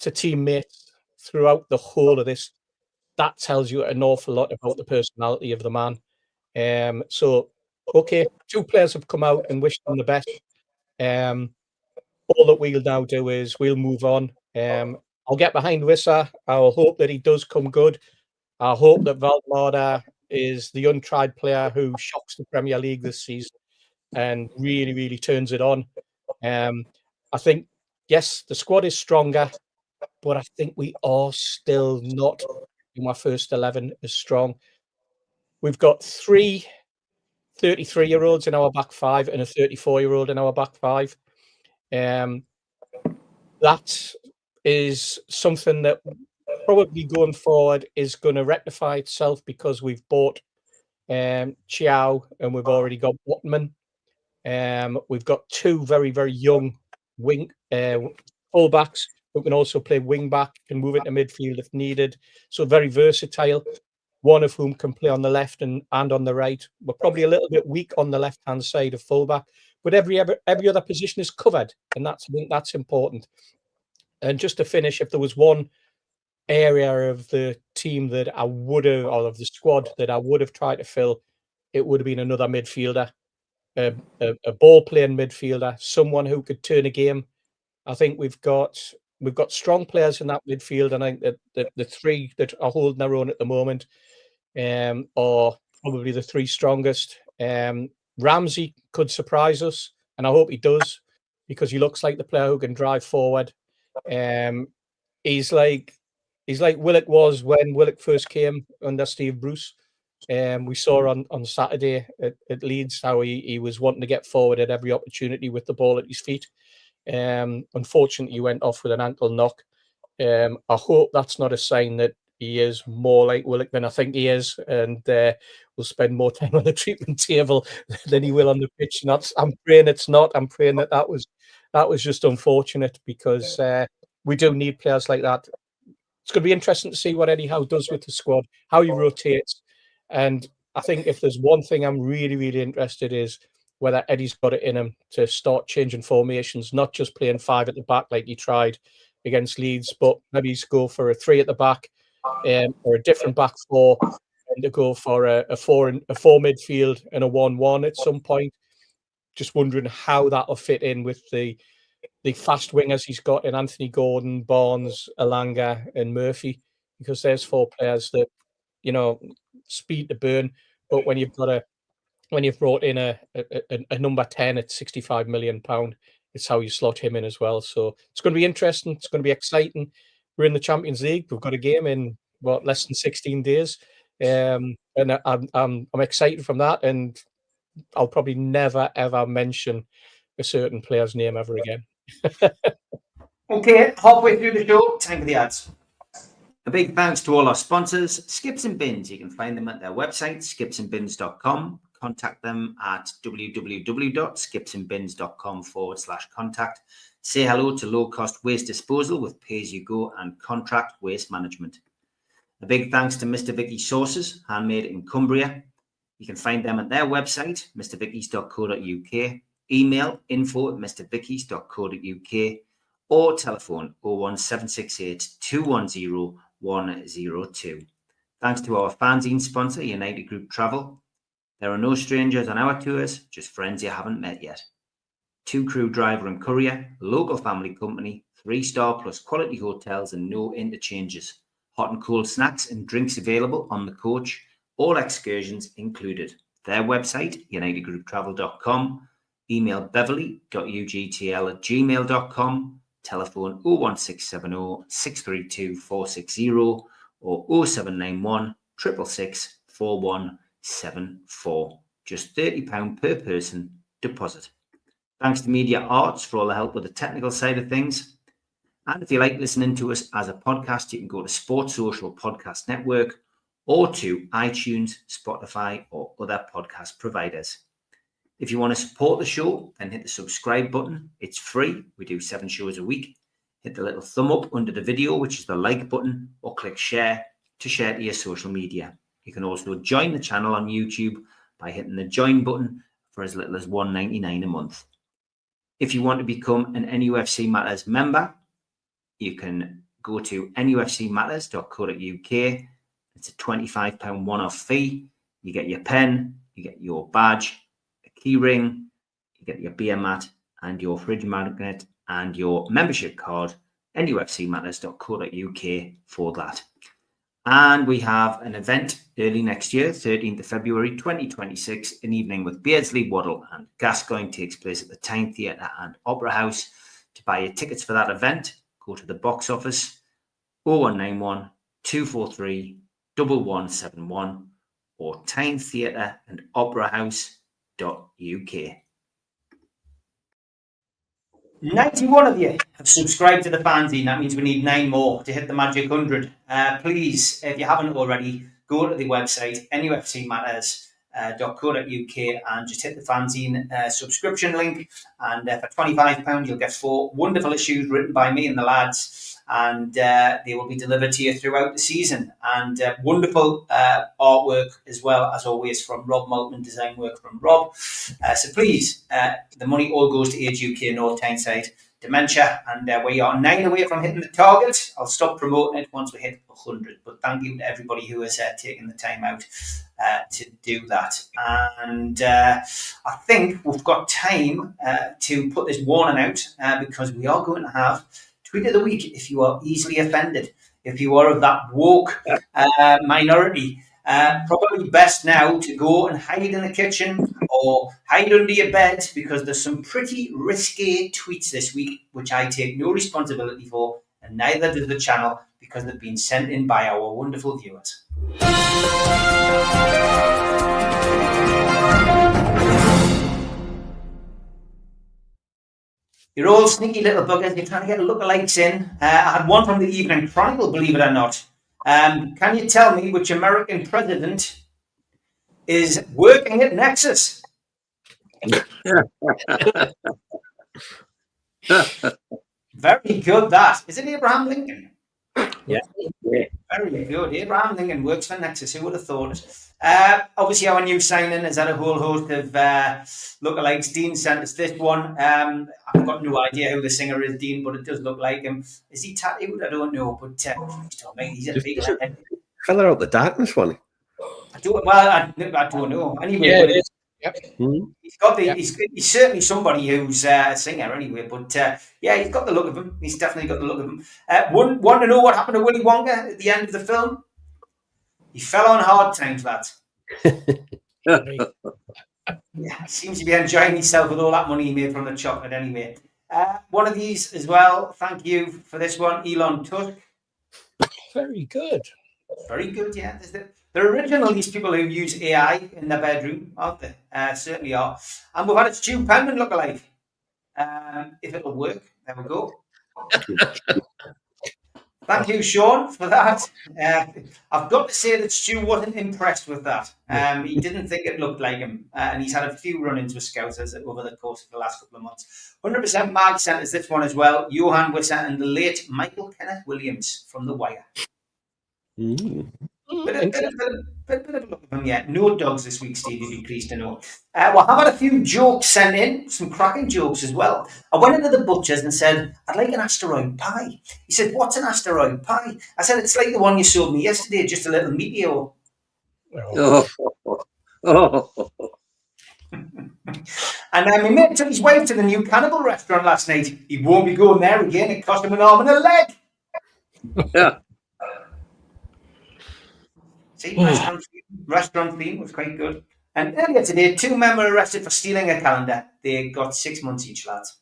to teammates throughout the whole of this. That tells you an awful lot about the personality of the man. So, okay, 2 players have come out and wished them the best. All that we'll now do is we'll move on. I'll get behind Wissa. I'll hope that he does come good. I hope that Valdemar is the untried player who shocks the Premier League this season and really, really turns it on. I think, yes, the squad is stronger, but I think we are still not in my first 11 as strong. We've got 3 33-year-olds in our back 5 and a 34-year-old in our back 5. That is something that probably going forward is going to rectify itself because we've bought Chiao and we've already got Wattman. We've got 2 very, very young wing fullbacks who can also play wing back, can move into midfield if needed. So very versatile. One of whom can play on the left and on the right. We're probably a little bit weak on the left-hand side of fullback, but every other position is covered, and I think that's important. And just to finish, if there was one area of the team that I would have, or of the squad that I would have tried to fill, it would have been another midfielder, a ball-playing midfielder, someone who could turn a game. I think we've got strong players in that midfield, and I think that the 3 that are holding their own at the moment are probably the 3 strongest. Ramsey could surprise us, and I hope he does, because he looks like the player who can drive forward. He's like Willock was when Willock first came under Steve Bruce. We saw on Saturday at Leeds how he was wanting to get forward at every opportunity with the ball at his feet. Unfortunately, he went off with an ankle knock. I hope that's not a sign that he is more like Willock than I think he is, and will spend more time on the treatment table than he will on the pitch. And I'm praying it's not. I'm praying that was just unfortunate, because we do need players like that. It's going to be interesting to see what Eddie Howe does with the squad, how he rotates. And I think if there's one thing I'm really, really interested is whether Eddie's got it in him to start changing formations, not just playing 5 at the back like he tried against Leeds, but maybe he's go for a 3 at the back, or a different back 4, and to go for a 4 midfield and a 1-1 at some point. Just wondering how that'll fit in with the fast wingers he's got in Anthony Gordon, Barnes, Elanga, and Murphy, because there's 4 players that, speed to burn. But when you've brought in a number 10 at £65 million, it's how you slot him in as well. So it's going to be interesting. It's going to be exciting. We're in the Champions League. We've got a game in less than 16 days, and I'm excited from that. And I'll probably never ever mention a certain player's name ever again. Okay, halfway through the show, time for the ads. A big thanks to all our sponsors, Skips and Bins. You can find them at their website, skipsandbins.com. Contact them at www.skipsandbins.com/contact. Say hello to low-cost waste disposal with pay-as-you-go and contract waste management. A big thanks to Mr. Vicky's Sauces, handmade in Cumbria. You can find them at their website, mrvickys.co.uk. Email info@mrvickys.co.uk or telephone 01768 210 102. Thanks to our fanzine sponsor, United Group Travel. There are no strangers on our tours, just friends you haven't met yet. 2 crew driver and courier, local family company, 3-star plus quality hotels and no interchanges. Hot and cold snacks and drinks available on the coach, all excursions included. Their website, unitedgrouptravel.com. Email beverly.ugtl@gmail.com. Telephone 01670 632 460 or 0791 666 4174. Just £30 per person deposit. Thanks to Media Arts for all the help with the technical side of things. And if you like listening to us as a podcast, you can go to Sports Social Podcast Network or to iTunes, Spotify, or other podcast providers. If you want to support the show, then hit the subscribe button. It's free. We do 7 shows a week. hit the little thumb up under the video, which is the like button, or click share to share to your social media. You can also join the channel on YouTube by hitting the join button for as little as $1.99 a month. If you want to become an NUFC Matters member, you can go to nufcmatterspodcast.co.uk. It's a £25 one-off fee. You get your pen, you get your badge, a key ring, you get your beer mat and your fridge magnet and your membership card, nufcmatterspodcast.co.uk for that. And we have an event early next year, 13th of February 2026, an evening with Beardsley, Waddle and Gascoigne takes place at the Tyne Theatre and Opera House. To buy your tickets for that event, go to the box office 0191 243 1171 or Tyne Theatre and Opera House.uk. 91 of you have subscribed to the fanzine. That means we need 9 more to hit the magic 100. Please, if you haven't already, go to the website, nufcmatterspodcast.co.uk and just hit the fanzine subscription link. And for £25, you'll get 4 wonderful issues written by me and the lads. And they will be delivered to you throughout the season. And wonderful artwork as well, as always, from Rob Maltman, design work from Rob. So please, the money all goes to Age UK North Tyneside Dementia. And we are 9 away from hitting the target. I'll stop promoting it once we hit 100. But thank you to everybody who has taken the time out to do that. And I think we've got time to put this warning out because we are going to have Tweet of the Week if you are easily offended, if you are of that woke minority. Probably best now to go and hide in the kitchen or hide under your bed because there's some pretty risque tweets this week, which I take no responsibility for, and neither does the channel because they've been sent in by our wonderful viewers. You're all sneaky little buggers. You're trying to get lookalikes in. I had one from the Evening Chronicle, believe it or not. Can you tell me which American president is working at Nexus? Very good, that. Is it Abraham Lincoln? Yeah. Very good. Abraham Lincoln works for Nexus. Who would have thought it? Obviously, our new signing has had a whole host of lookalikes. Dean sent us this one. I've got no idea who the singer is, Dean, but it does look like him. Is he tattooed? I don't know, but he's a big fella out the darkness one. I don't know. Anyway, Yeah, but it is. Yep. he's got the. He's certainly somebody who's a singer anyway. But yeah, he's got the look of him. He's definitely got the look of him. Want to know what happened to Willy Wonka at the end of the film? He fell on hard times, lads. Yeah, seems to be enjoying himself with all that money he made from the chocolate anyway. One of these as well. Thank you for this one, Elon Tusk. Very good. Very good, yeah. They're original, these people who use AI in their bedroom, aren't they? Certainly are. And we've had a Stu Penman lookalike. If it'll work, there we go. Thank you, Sean, for that. I've got to say that Stu wasn't impressed with that. He didn't think it looked like him. And he's had a few run-ins with Scousers over the course of the last couple of months. 100% Mark sent us this one as well. Johan Wisser and the late Michael Kenneth Williams from The Wire. Bit of look of him, yeah. No dogs this week, Steve, you'd be pleased to know. Well, I've had a few jokes sent in, some cracking jokes as well. I went into the butcher's and said, I'd like an asteroid pie. He said, what's an asteroid pie? I said, it's like the one you sold me yesterday, just a little meteor. And my mate took his wife to the new Cannibal restaurant last night. He won't be going there again. It cost him an arm and a leg. Yeah. See, restaurant theme was quite good. And earlier today, 2 men were arrested for stealing a calendar. They got 6 months each, lads.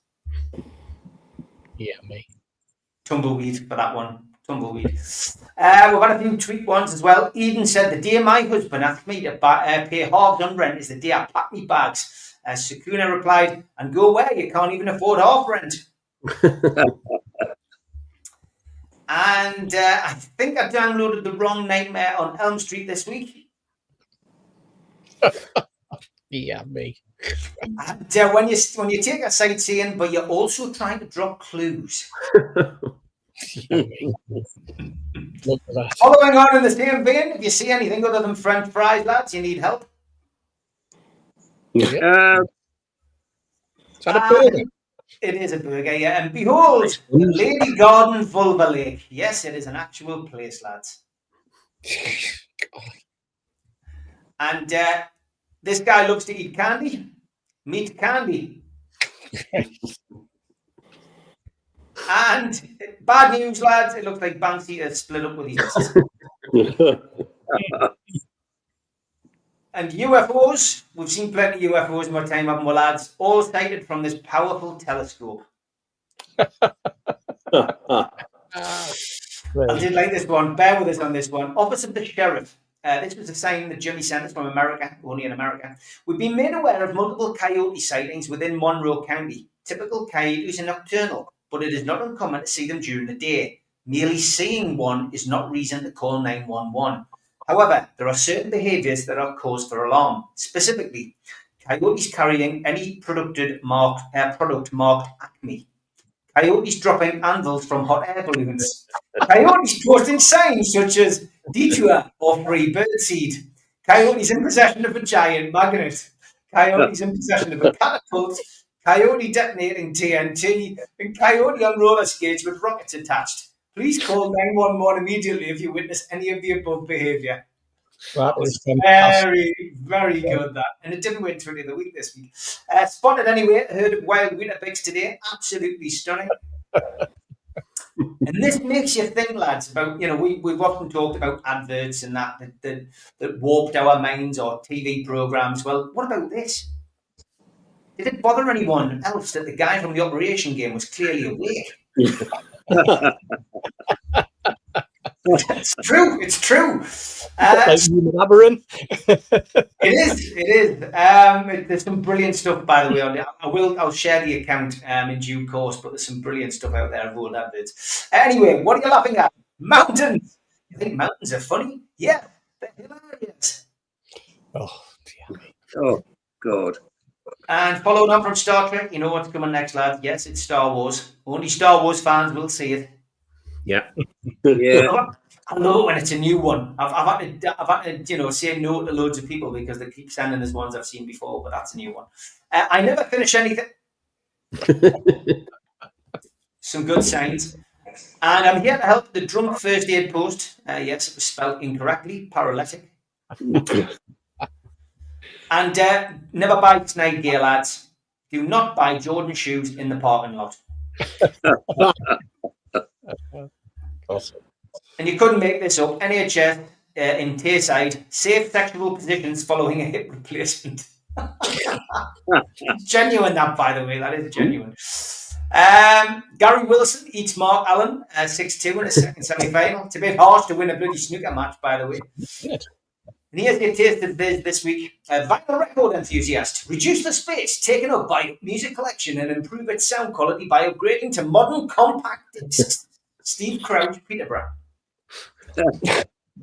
Yeah, me. Tumbleweed for that one. Tumbleweed. We've had a few tweet ones as well. Eden said, the day my husband asked me to pay halves on rent is the day I pack me bags. Sakuna replied, and go where? You can't even afford half rent. And I think I downloaded the wrong Nightmare on Elm Street this week. Yeah, me. And when you take a sightseeing, but you're also trying to drop clues. Yeah, me. Look at that. Following on in the same vein, if you see anything other than French fries, lads, you need help. Is that a burger? It is a burger, yeah. And behold, Lady Garden Vulva Lake. Yes, it is an actual place, lads. And this guy loves to eat candy. Meat candy. And bad news, lads, it looks like Banksy has split up with his missus. And UFOs, we've seen plenty of UFOs in my time, haven't we, lads? All sighted from this powerful telescope. I did like this one. Bear with us on this one. Office of the Sheriff. This was a sign that Jimmy sent us from America, only in America. We've been made aware of multiple coyote sightings within Monroe County. Typical coyotes are nocturnal, but it is not uncommon to see them during the day. Merely seeing one is not reason to call 911. However, there are certain behaviours that are cause for alarm. Specifically, coyotes carrying any product marked Acme. Coyotes dropping anvils from hot air balloons. Coyotes posting signs such as detour or free birdseed. Coyotes in possession of a giant magnet. Coyotes in possession of a catapult. Coyote detonating TNT. And coyote on roller skates with rockets attached. Please call 911 immediately if you witness any of the above behaviour. That was fantastic. Very, very good, that. And it didn't win Trinity of the Week this week. Spotted anyway, heard wild Weetabix today. Absolutely stunning. And this makes you think, lads, about, we've often talked about adverts and that warped our minds, or TV programmes. Well, what about this? Did it bother anyone else that the guy from the Operation game was clearly awake? It's true. It's true. It is. There's some brilliant stuff, by the way. I'll share the account in due course, but there's some brilliant stuff out there of old adverts. Anyway, what are you laughing at? Mountains. You think mountains are funny? Yeah, they're hilarious. Oh, dear. Oh, God. And following on from Star Trek, you know what's coming next, lads? Yes, it's Star Wars. Only Star Wars fans will see it. Yeah. Yeah. I love it when it's a new one. I've had to say no to loads of people because they keep sending us ones I've seen before, but that's a new one. I never finish anything. Some good signs. And I'm here to help the drunk first aid post. Yes, it was spelled incorrectly, paralytic. And never buy snide gear, lads. Do not buy Jordan shoes in the parking lot. Awesome. And you couldn't make this up. NHS in Tayside, safe sexual positions following a hip replacement. Genuine, that, by the way. That is genuine. Gary Wilson eats Mark Allen 6-2 in a second semi-final. It's a bit harsh to win a bloody snooker match, by the way. And here's your taste of this week. Vinyl record enthusiast. Reduce the space taken up by music collection and improve its sound quality by upgrading to modern compact discs. Steve Crouch, Peterborough.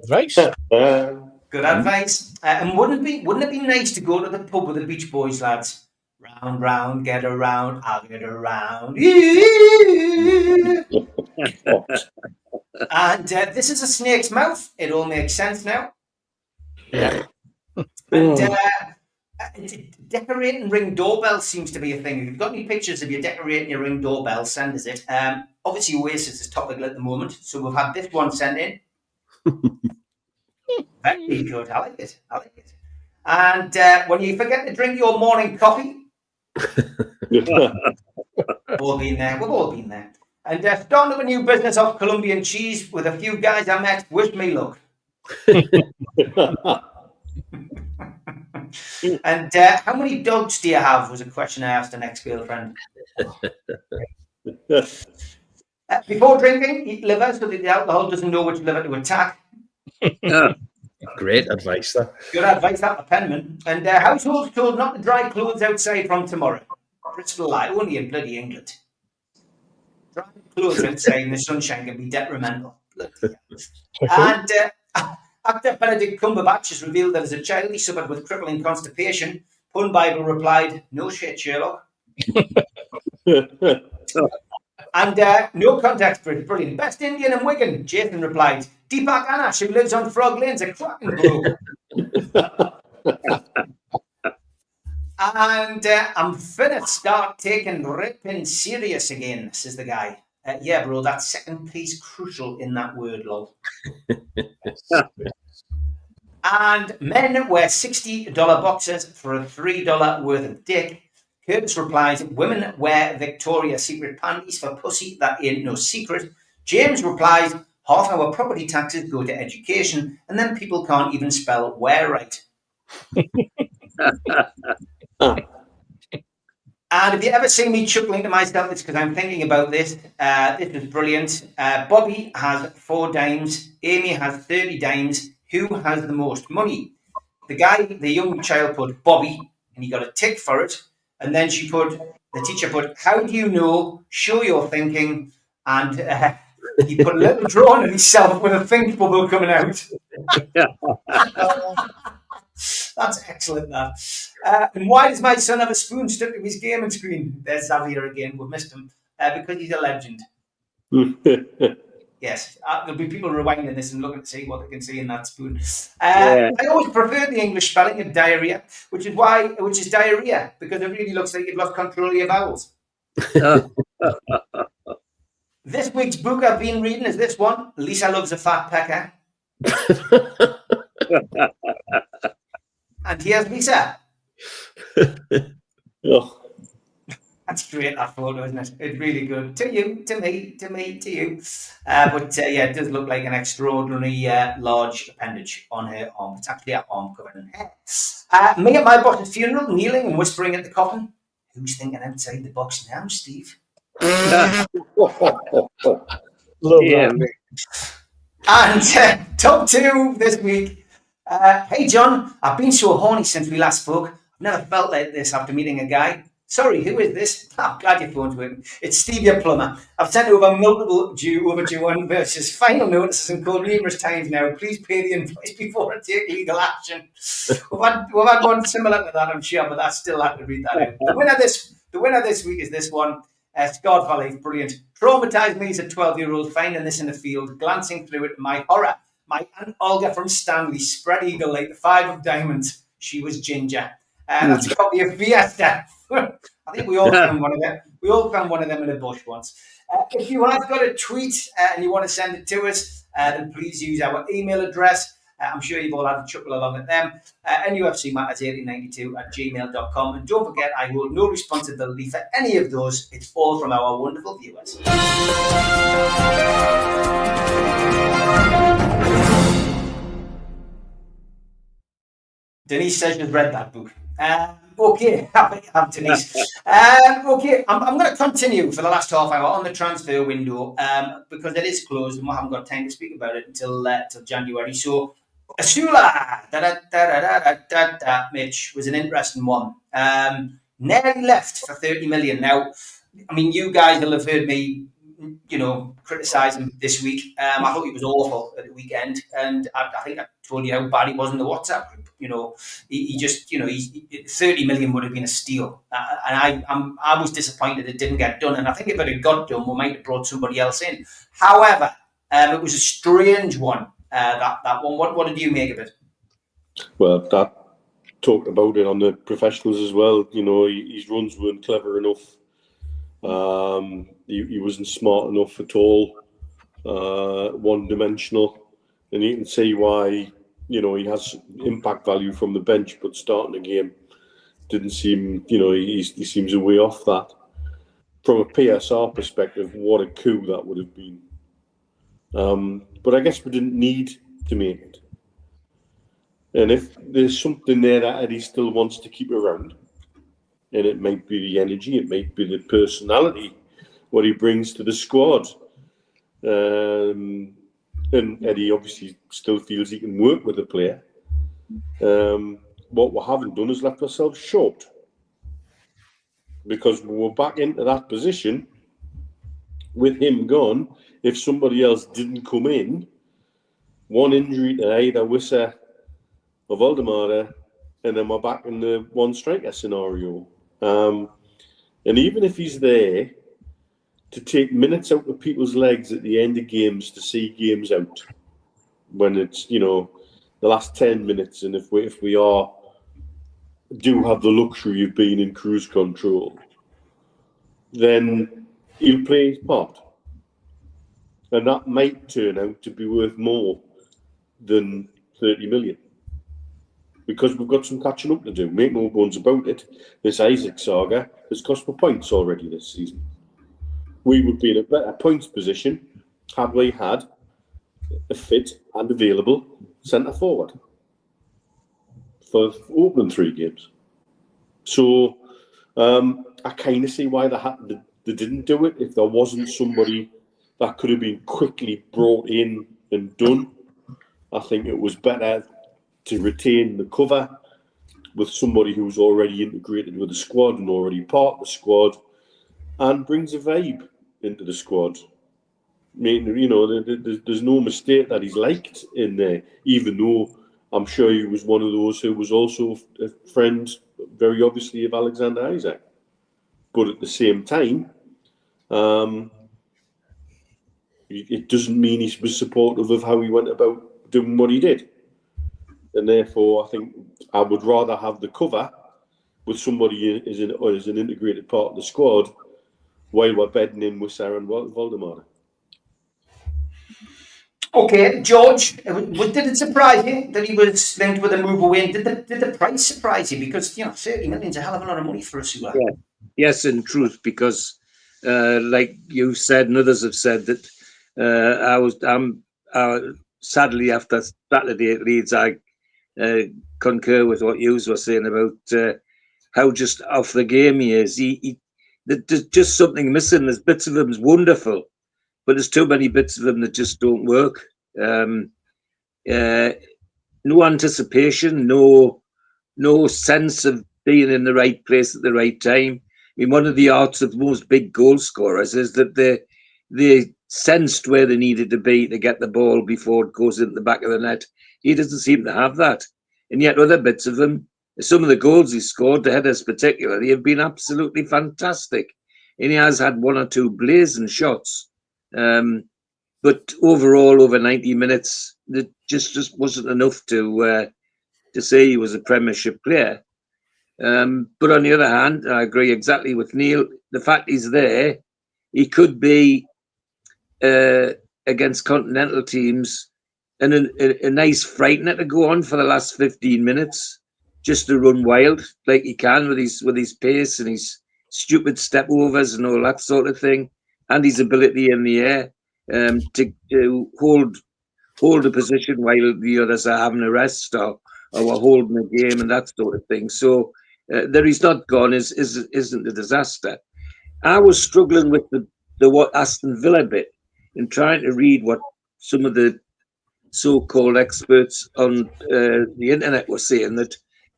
Advice. Good advice. And wouldn't it be nice to go to the pub with the Beach Boys, lads? Round, round, get around, I'll get around. And this is a snake's mouth. It all makes sense now. Yeah. And decorating ring doorbell seems to be a thing. If you've got any pictures of you decorating your ring doorbell, send us it. Obviously, Oasis is topical at the moment, so we've had this one sent in. Very good. I like it. And when you forget to drink your morning coffee, we've all been there. We've all been there. And starting up a new business off Colombian cheese with a few guys I met. Wish me luck. And how many dogs do you have? Was a question I asked an ex-girlfriend. Before drinking, eat liver so that the alcohol doesn't know which liver to attack. Great advice, that. Good advice, that, Penman. And households told not to dry clothes outside from tomorrow. Bristol lie, only in bloody England. Dry clothes outside in the sunshine can be detrimental. And actor Benedict Cumberbatch has revealed that as a child he suffered with crippling constipation, Pun Bible replied, "No shit, Sherlock." And no context for it. Brilliant. Best Indian in Wigan, Jason replied. Deepak Anash, who lives on Frog Lane's a cracking bloke. And I'm finna start taking ripping serious again, says the guy. Yeah, bro, that second piece crucial in that word, lol. And men wear $60 boxers for a $3 worth of dick. Curtis replies, women wear Victoria's Secret panties for pussy, that ain't no secret. James replies, half our property taxes go to education, and then people can't even spell wear right. And if you ever see me chuckling to myself, it's because I'm thinking about this. This is brilliant. Bobby has 4 dimes. Amy has 30 dimes. Who has the most money? The young child put Bobby, and he got a tick for it. And then the teacher put, how do you know? Show your thinking. And he put a little drawing of himself with a think bubble coming out. That's excellent, that. And why does my son have a spoon stuck to his gaming screen? There's Xavier again. We've missed him. Because he's a legend. Yes, there'll be people rewinding this and looking to see what they can see in that spoon. I always prefer the English spelling of diarrhea, which is diarrhea, because it really looks like you've lost control of your bowels. This week's book I've been reading is this one, Lisa Loves a Fat Pecker. And here's Lisa. Oh. That's great, that photo, isn't it? It's really good. To you, to me, to you. But it does look like an extraordinarily large appendage on her arm. It's actually her arm covered in hair. Me at my boss's funeral, kneeling and whispering at the coffin. Who's thinking outside the box now, Steve? And top 2 this week. Hey, John, I've been so horny since we last spoke. I've never felt like this after meeting a guy. Sorry, who is this? I'm glad your phone's working. It's Steve, your plumber. I've sent over multiple overdue on versus final notices and called numerous times now. Please pay the invoice before I take legal action. We've had one similar to that, I'm sure, but I still have to read that out. The winner this week is this one. Scott Valley, brilliant. Traumatised me as a 12-year-old finding this in the field, glancing through it, my horror. My Aunt Olga from Stanley, spread eagle like the 5 of diamonds. She was ginger. That's a copy of Fiesta. I think we all found one of them. We all found one of them in a bush once. If you have got a tweet and you want to send it to us, then please use our email address. I'm sure you've all had a chuckle along at them. nufcmatterspodcast@gmail.com. And don't forget, I hold no responsibility for any of those. It's all from our wonderful viewers. Denise says she's read that book. Okay, I'm Denise. Okay, I'm going to continue for the last half hour on the transfer window because it is closed and we haven't got time to speak about it until January. So, Asula, Mitch, was an interesting one. Nearly left for 30 million. Now, I mean, you guys will have heard me, criticise him this week. I thought he was awful at the weekend, and I think I told you how bad he was in the WhatsApp group. He just, 30 million would have been a steal, and I was disappointed it didn't get done. And I think if it had got done, we might have brought somebody else in. However, it was a strange one. That one. What did you make of it? Well, that talked about it on the professionals as well. His runs weren't clever enough. He wasn't smart enough at all, one-dimensional, and you can see why he has impact value from the bench, but starting a game didn't seem, he seems a way off that. From a PSR perspective, what a coup that would have been. But I guess we didn't need to make it. And if there's something there that Eddie still wants to keep around, and it might be the energy, it might be the personality, what he brings to the squad. And Eddie obviously still feels he can work with the player. What we haven't done is left ourselves short. Because we're back into that position with him gone. If somebody else didn't come in, one injury to either Wissa or Valdemara, and then we're back in the one striker scenario. And even if he's there to take minutes out of people's legs at the end of games to see games out, when it's, the last 10 minutes, and if we do have the luxury of being in cruise control, then he'll play his part. And that might turn out to be worth more than 30 million. Because we've got some catching up to do. Make no bones about it. This Isaac saga has cost me points already this season. We would be in a better points position had we had a fit and available centre forward for opening 3 games. So I kind of see why they didn't do it. If there wasn't somebody that could have been quickly brought in and done, I think it was better to retain the cover with somebody who's already integrated with the squad and already part of the squad and brings a vibe into the squad. I mean, there's no mistake that he's liked in there, even though I'm sure he was one of those who was also a friend, very obviously, of Alexander Isak. But at the same time, it doesn't mean he was supportive of how he went about doing what he did. And therefore, I think I would rather have the cover with somebody as an integrated part of the squad while we're bedding in with Sarah and Voldemar. Okay, George, did it surprise you that he was linked with a move away? Did the price surprise you? Because 30 million is a hell of a lot of money for a Sula. Yeah. Yes, in truth, because like you said and others have said that sadly after Saturday at Leeds, I concur with what you were saying about how just off the game he is. There's just something missing. There's bits of him's wonderful, but there's too many bits of him that just don't work. No anticipation, no sense of being in the right place at the right time. I mean, one of the arts of most big goal scorers is that they sensed where they needed to be to get the ball before it goes into the back of the net. He doesn't seem to have that. And yet other bits of him, some of the goals he scored, the headers particularly, have been absolutely fantastic. And he has had 1 or 2 blazing shots. But overall, over 90 minutes, it just wasn't enough to say he was a Premiership player. But on the other hand, I agree exactly with Neil. The fact he's there, he could be against continental teams and a nice frightener to go on for the last 15 minutes, just to run wild like he can with his pace and his stupid step overs and all that sort of thing, and his ability in the air to hold a position while the others are having a rest or are holding a game and that sort of thing. So that he's not gone isn't a disaster. I was struggling with the what Aston Villa bit in trying to read what some of the so-called experts on the internet were saying, that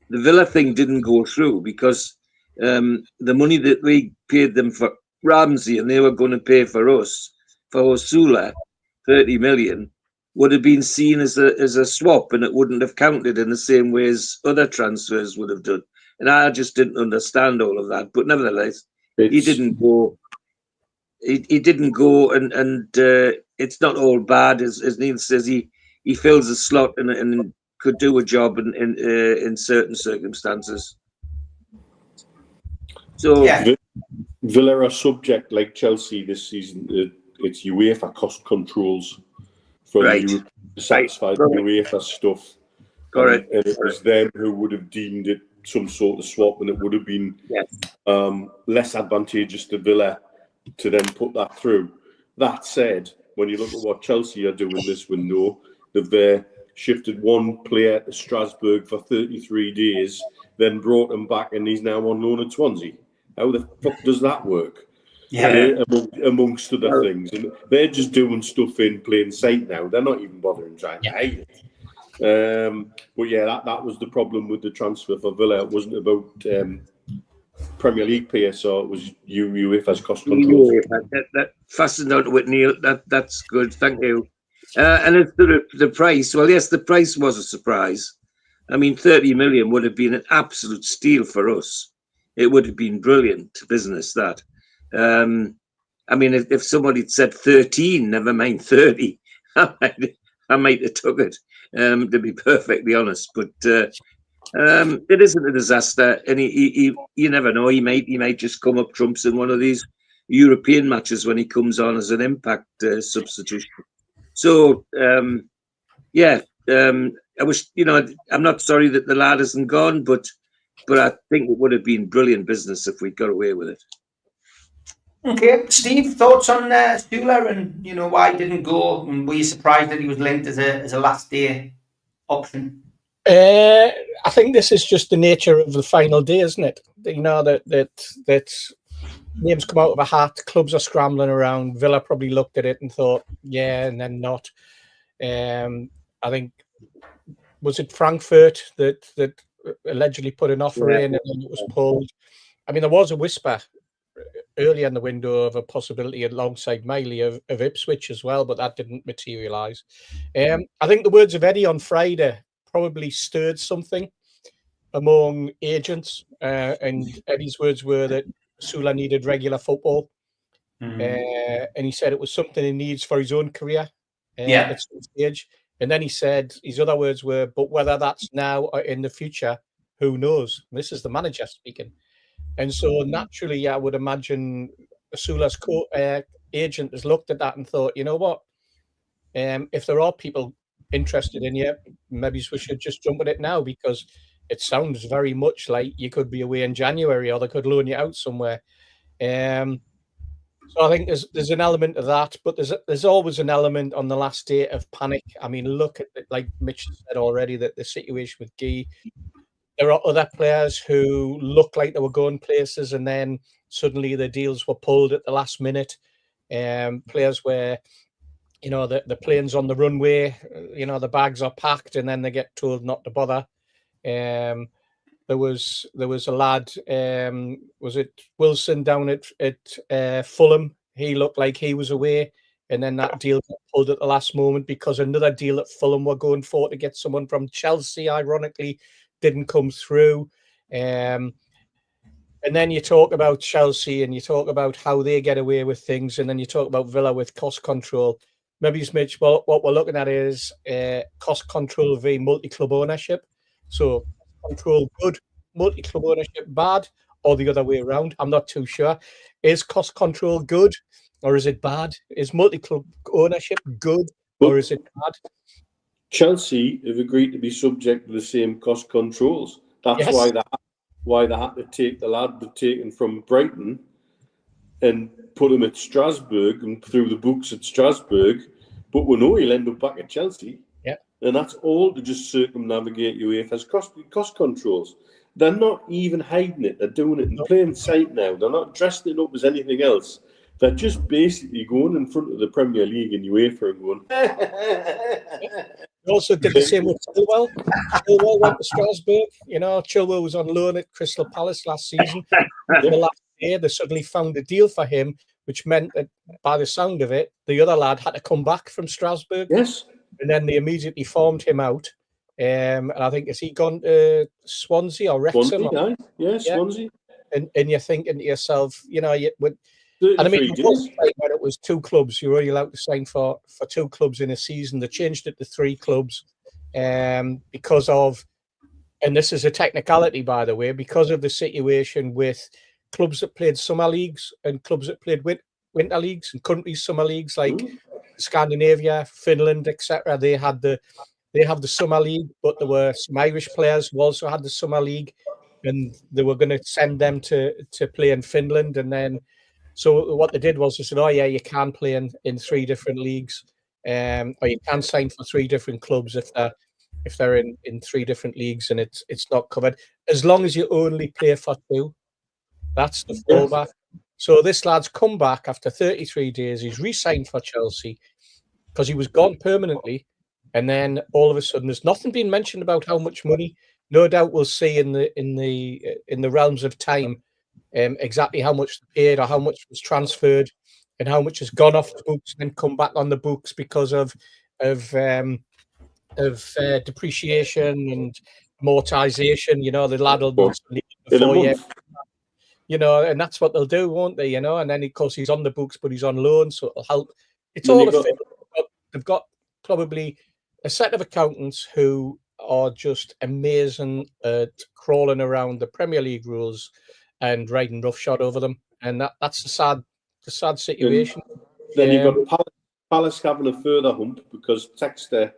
the Villa thing didn't go through because the money that we paid them for Ramsey and they were going to pay for us, for Osula, 30 million, would have been seen as a swap, and it wouldn't have counted in the same way as other transfers would have done. And I just didn't understand all of that. But nevertheless, he didn't go. He didn't go, and it's not all bad. As Neil says, he fills a slot and could do a job in certain circumstances. So yeah. Villa are subject, like Chelsea this season. It's UEFA cost controls for Europe to satisfy the UEFA stuff. Correct. And it was them who would have deemed it some sort of swap, and it would have been less advantageous to Villa to then put that through. That said, when you look at what Chelsea are doing this window, they've shifted one player to Strasbourg for 33 days, then brought him back, and he's now on loan at Swansea. How the fuck does that work? Yeah. Amongst other things. And they're just doing stuff in plain sight now. They're not even bothering trying to hide it. But yeah, that was the problem with the transfer for Villa. It wasn't about Premier League PSR, it was UEFA's cost control. That fastened onto it, Neil. That's good. Thank you. And as to the price, well, yes, the price was a surprise. I mean, 30 million would have been an absolute steal for us. It would have been brilliant business, that. I mean, if somebody had said 13, never mind 30, I might have took it, to be perfectly honest. But it isn't a disaster, and you never know. He might just come up trumps in one of these European matches when he comes on as an impact substitution. So, I wish, I'm not sorry that the lad isn't gone, but I think it would have been brilliant business if we got away with it. Okay, Steve, thoughts on Sula and why he didn't go, and were you surprised that he was linked as a last day option? I think this is just the nature of the final day, isn't it? That names come out of a hat, clubs are scrambling around. Villa probably looked at it and thought, yeah, and then not. I think, was it Frankfurt that allegedly put an offer in and then it was pulled? I mean, there was a whisper early in the window of a possibility alongside Miley of Ipswich as well, but that didn't materialise. I think the words of Eddie on Friday probably stirred something among agents, and Eddie's words were that Sula needed regular football, and he said it was something he needs for his own career at some stage. And then he said his other words were, but whether that's now or in the future, who knows? And this is the manager speaking. And so naturally, I would imagine Sula's agent has looked at that and thought, you know what? If there are people interested in you, maybe we should just jump at it now, because it sounds very much like you could be away in January or they could loan you out somewhere. So I think there's an element of that, but there's always an element on the last day of panic. I mean, look at it, like Mitch said already, that the situation with Guy. There are other players who look like they were going places and then suddenly the deals were pulled at the last minute. Players where, the plane's on the runway, the bags are packed and then they get told not to bother. There was a lad, was it Wilson down at Fulham? He looked like he was away, and then that deal got pulled at the last moment because another deal at Fulham were going for to get someone from Chelsea, ironically, didn't come through. And then you talk about Chelsea and you talk about how they get away with things, and then you talk about Villa with cost control. Maybe it's Mitch, well, what we're looking at is cost control v multi-club ownership. So control good, multi-club ownership bad, or the other way around. I'm not too sure. Is cost control good or is it bad? Is multi-club ownership good or is it bad? Chelsea have agreed to be subject to the same cost controls. That's why they had to take the lad they've taken from Brighton and put him at Strasbourg and through the books at Strasbourg. But we know he'll end up back at Chelsea. Yeah. And that's all to just circumnavigate UEFA's cost controls. They're not even hiding it. They're doing it in plain sight now. They're not dressing it up as anything else. They're just basically going in front of the Premier League and UEFA and going... They also did the same with Chilwell. Chilwell went to Strasbourg. Chilwell was on loan at Crystal Palace last season. The last year, they suddenly found a deal for him, which meant that, by the sound of it, the other lad had to come back from Strasbourg. Yes. And then they immediately farmed him out. And I think, has he gone to Swansea or Wrexham? Swansea. And you're thinking to yourself, and I mean, when it was two clubs, you were only allowed to sign for two clubs in a season. They changed it to three clubs because of, and this is a technicality, by the way, because of the situation with clubs that played summer leagues and clubs that played winter leagues and countries summer leagues like Scandinavia, Finland, etc. They have the summer league, but there were some Irish players who also had the summer league, and they were going to send them to play in Finland, and then. So what they did was they said, oh, yeah, you can play in three different leagues, or you can sign for three different clubs if they're in three different leagues and it's not covered, as long as you only play for two. That's the fallback. So this lad's come back after 33 days. He's re-signed for Chelsea because he was gone permanently. And then all of a sudden, there's nothing being mentioned about how much money. No doubt we'll see in the realms of time exactly how much they paid or how much was transferred and how much has gone off the books and then come back on the books because of depreciation amortization. The lad will need some In a before month. and that's what they'll do, won't they? And then of course he's on the books, but he's on loan, so it'll help. It's Then all you've they've got probably a set of accountants who are just amazing at crawling around the Premier League rules and riding roughshod over them, and that's the sad situation. Then you've got Palace having a further hump because Texter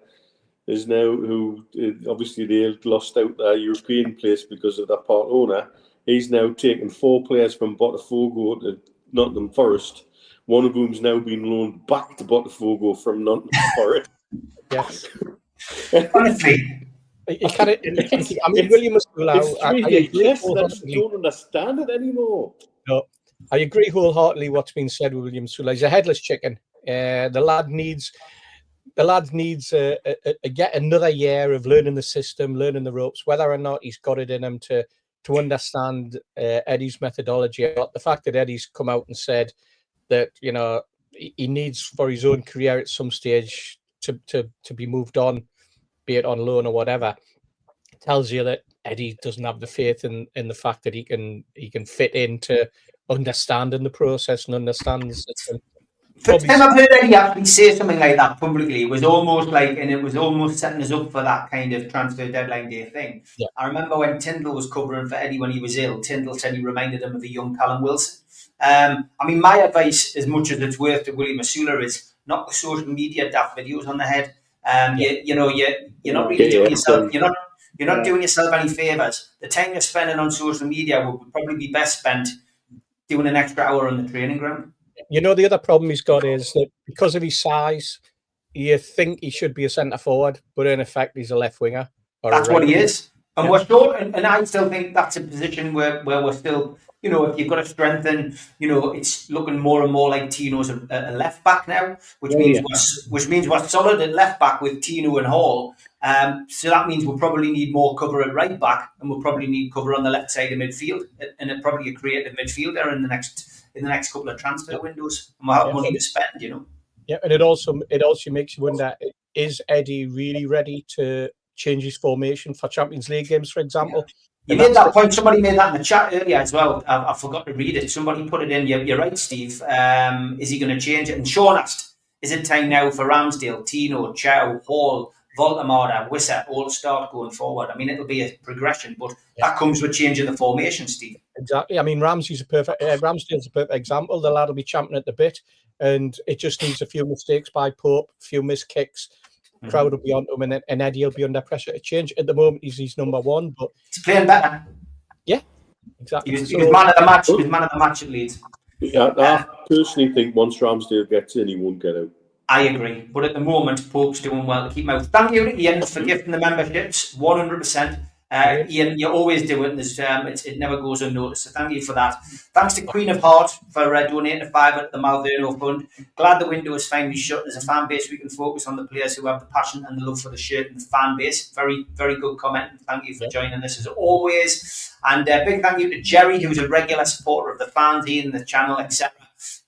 is now, who obviously they lost out their European place because of that part owner. He's now taken 4 players from Botafogo to Nottingham Forest. One of whom's now been loaned back to Botafogo from Nottingham Forest. Yes. Honestly, William Musula, I just don't understand it anymore. No, I agree wholeheartedly what's been said with William Musula. He's a headless chicken. The lad needs yet another year of learning the system, learning the ropes, whether or not he's got it in him to understand Eddie's methodology. The fact that Eddie's come out and said that he needs for his own career at some stage to be moved on, be it on loan or whatever, tells you that Eddie doesn't have the faith in the fact that he can fit into understanding the process and understand the system. First time I've heard Eddie actually say something like that publicly, it was almost setting us up for that kind of transfer deadline day thing. Yeah. I remember when Tyndall was covering for Eddie when he was ill, Tyndall said he reminded him of a young Callum Wilson. My advice, as much as it's worth to William Musula, is knock the social media daft videos on the head. You're not really doing yourself. You're not doing yourself any favours. The time you're spending on social media would probably be best spent doing an extra hour on the training ground. The other problem he's got is that because of his size, you think he should be a centre forward, but in effect he's a left winger. That's what he is. And we're still, and I still think that's a position where we're still, if you've got to strengthen, it's looking more and more like Tino's a left back now, which means we're solid at left back with Tino and Hall. So that means we'll probably need more cover at right back, and we'll probably need cover on the left side of midfield, and probably a creative midfielder in the next couple of transfer windows. And we'll have money to spend, Yeah, and it also makes you wonder: is Eddie really ready to change his formation for Champions League games, for example? You made that point. Somebody made that in the chat earlier as well. I forgot to read it. Somebody put it in. You're right, Steve. Is he going to change it? And Sean asked, is it time now for Ramsdale, Tino, Chow, Hall, Voltemada, Wissa all start going forward? It'll be a progression, but that comes with changing the formation, Steve. Exactly. Ramsdale's a perfect example. The lad will be champing at the bit, and it just needs a few mistakes by Pope, a few missed kicks. Crowd will be on him, and Eddie will be under pressure to change. At the moment, he's number one, but he's playing better. Yeah, exactly. He was man of the match. He was man of the match at Leeds. Yeah, I personally think once Ramsdale gets in, he won't get out. I agree, but at the moment, Pope's doing well to keep him out. Thank you, Ian, for gifting the memberships. 100%. Ian, you always do it, and it never goes unnoticed. So thank you for that. Thanks to Queen of Heart for donating a £5 at the Malverno Fund. Glad the window is finally shut. As a fan base, we can focus on the players who have the passion and the love for the shirt and the fan base. Very, very good comment. Thank you for joining us as always. And big thank you to Jerry, who's a regular supporter of the fans, Ian, the channel, etc.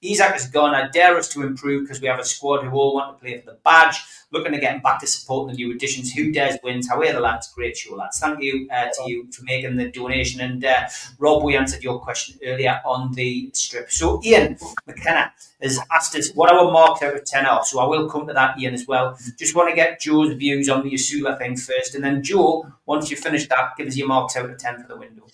Isaac has gone. I dare us to improve because we have a squad who all want to play for the badge. Looking to get back to supporting the new additions. Who dares wins? How are the lads? Great show, lads. Thank you to you for making the donation. And Rob, we answered your question earlier on the strip. So Ian McKenna has asked us what our marks out of 10 are. So I will come to that, Ian, as well. Just want to get Joe's views on the Usula thing first. And then Joe, once you finish that, give us your marks out of 10 for the window.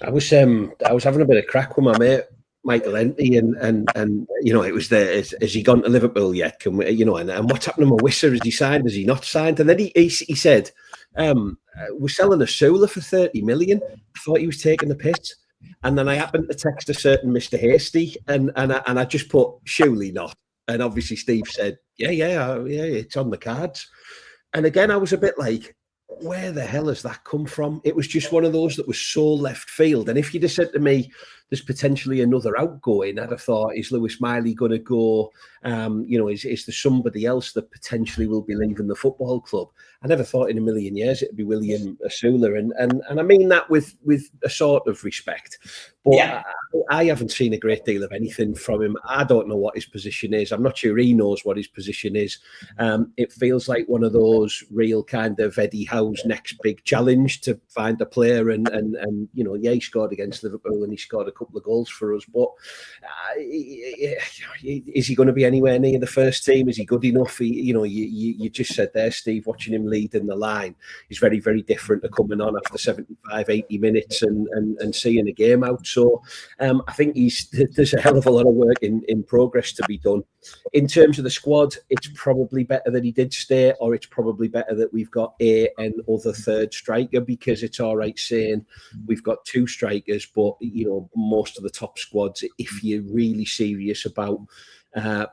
I was having a bit of crack with my mate Michael Enty, and it was has he gone to Liverpool yet? Can we, and what's happening with Wissa? Has he signed? Has he not signed? And then he said, we're selling a Solar for 30 million. I thought he was taking the piss. And then I happened to text a certain Mr. Hasty, and I just put, surely not. And obviously Steve said, yeah, it's on the cards. And again, I was a bit like, where the hell has that come from? It was just one of those that was so left field. And if you'd have said to me there's potentially another outgoing. I'd have thought, is Lewis Miley going to go? Is there somebody else that potentially will be leaving the football club? I never thought in a million years it'd be William Asula, and I mean that with a sort of respect. But Yeah. I haven't seen a great deal of anything from him. I don't know what his position is. I'm not sure he knows what his position is. It feels like one of those real kind of Eddie Howe's next big challenge to find a player, and he scored against Liverpool and he scored a couple of goals for us. But is he going to be anywhere near the first team? Is he good enough? You just said there, Steve, watching him lead in the line is very, very different to coming on after 75, 80 minutes and seeing a game out. So I think there's a hell of a lot of work in progress to be done. In terms of the squad, it's probably better that he did stay, or it's probably better that we've got an other third striker, because it's all right saying we've got two strikers, but most of the top squads, if you're really serious about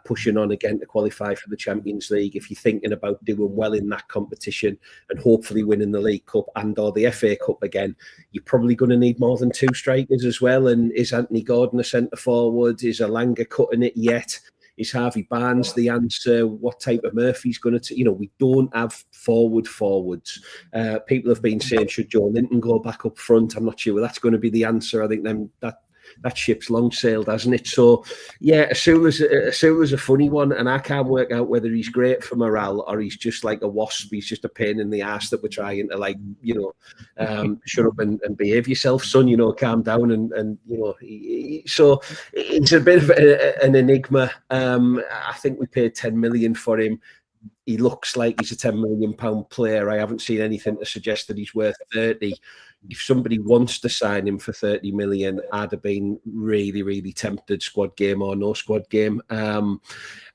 pushing on again to qualify for the Champions League, if you're thinking about doing well in that competition and hopefully winning the League Cup and or the FA Cup again, you're probably going to need more than two strikers as well. And is Anthony Gordon a centre forward? Is Alanga cutting it yet? Is Harvey Barnes the answer? What type of Murphy's going to... we don't have forwards. People have been saying, should Joe Linton go back up front? I'm not sure that's going to be the answer. I think that ship's long sailed, hasn't it? So, yeah, Asula's a funny one, and I can't work out whether he's great for morale or he's just like a wasp. He's just a pain in the ass that we're trying to, shut up and behave yourself, son, calm down. And so it's a bit of an enigma. I think we paid 10 million for him. He looks like he's a £10 million player. I haven't seen anything to suggest that he's worth 30. If somebody wants to sign him for 30 million, I'd have been really, really tempted, squad game or no squad game.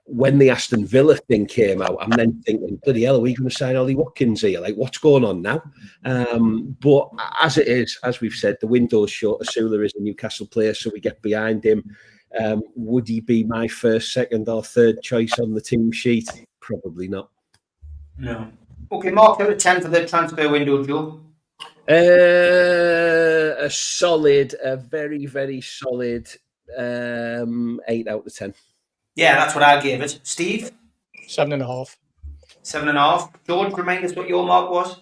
When the Aston Villa thing came out, I'm then thinking, bloody hell, are we going to sign Ollie Watkins here? Like, what's going on now? But as it is, as we've said, the window's shut. Asula is a Newcastle player, so we get behind him. Would he be my first, second or third choice on the team sheet? Probably not. No. Okay, mark out of 10 for the transfer window, Joe. A very, very solid 8 out of 10. Yeah, that's what I gave it. Steve? 7.5. 7.5. George, remind us what your mark was.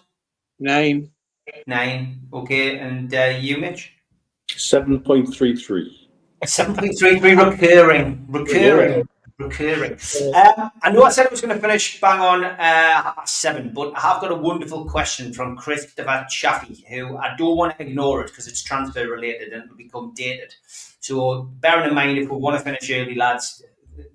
9. 9. Okay, and you, Mitch? 7.33. 7.33. Recurring. I know I said I was going to finish bang on 7, but I have got a wonderful question from Christopher Chaffee, who I don't want to ignore it because it's transfer related and it'll become dated. So bearing in mind, if we want to finish early, lads,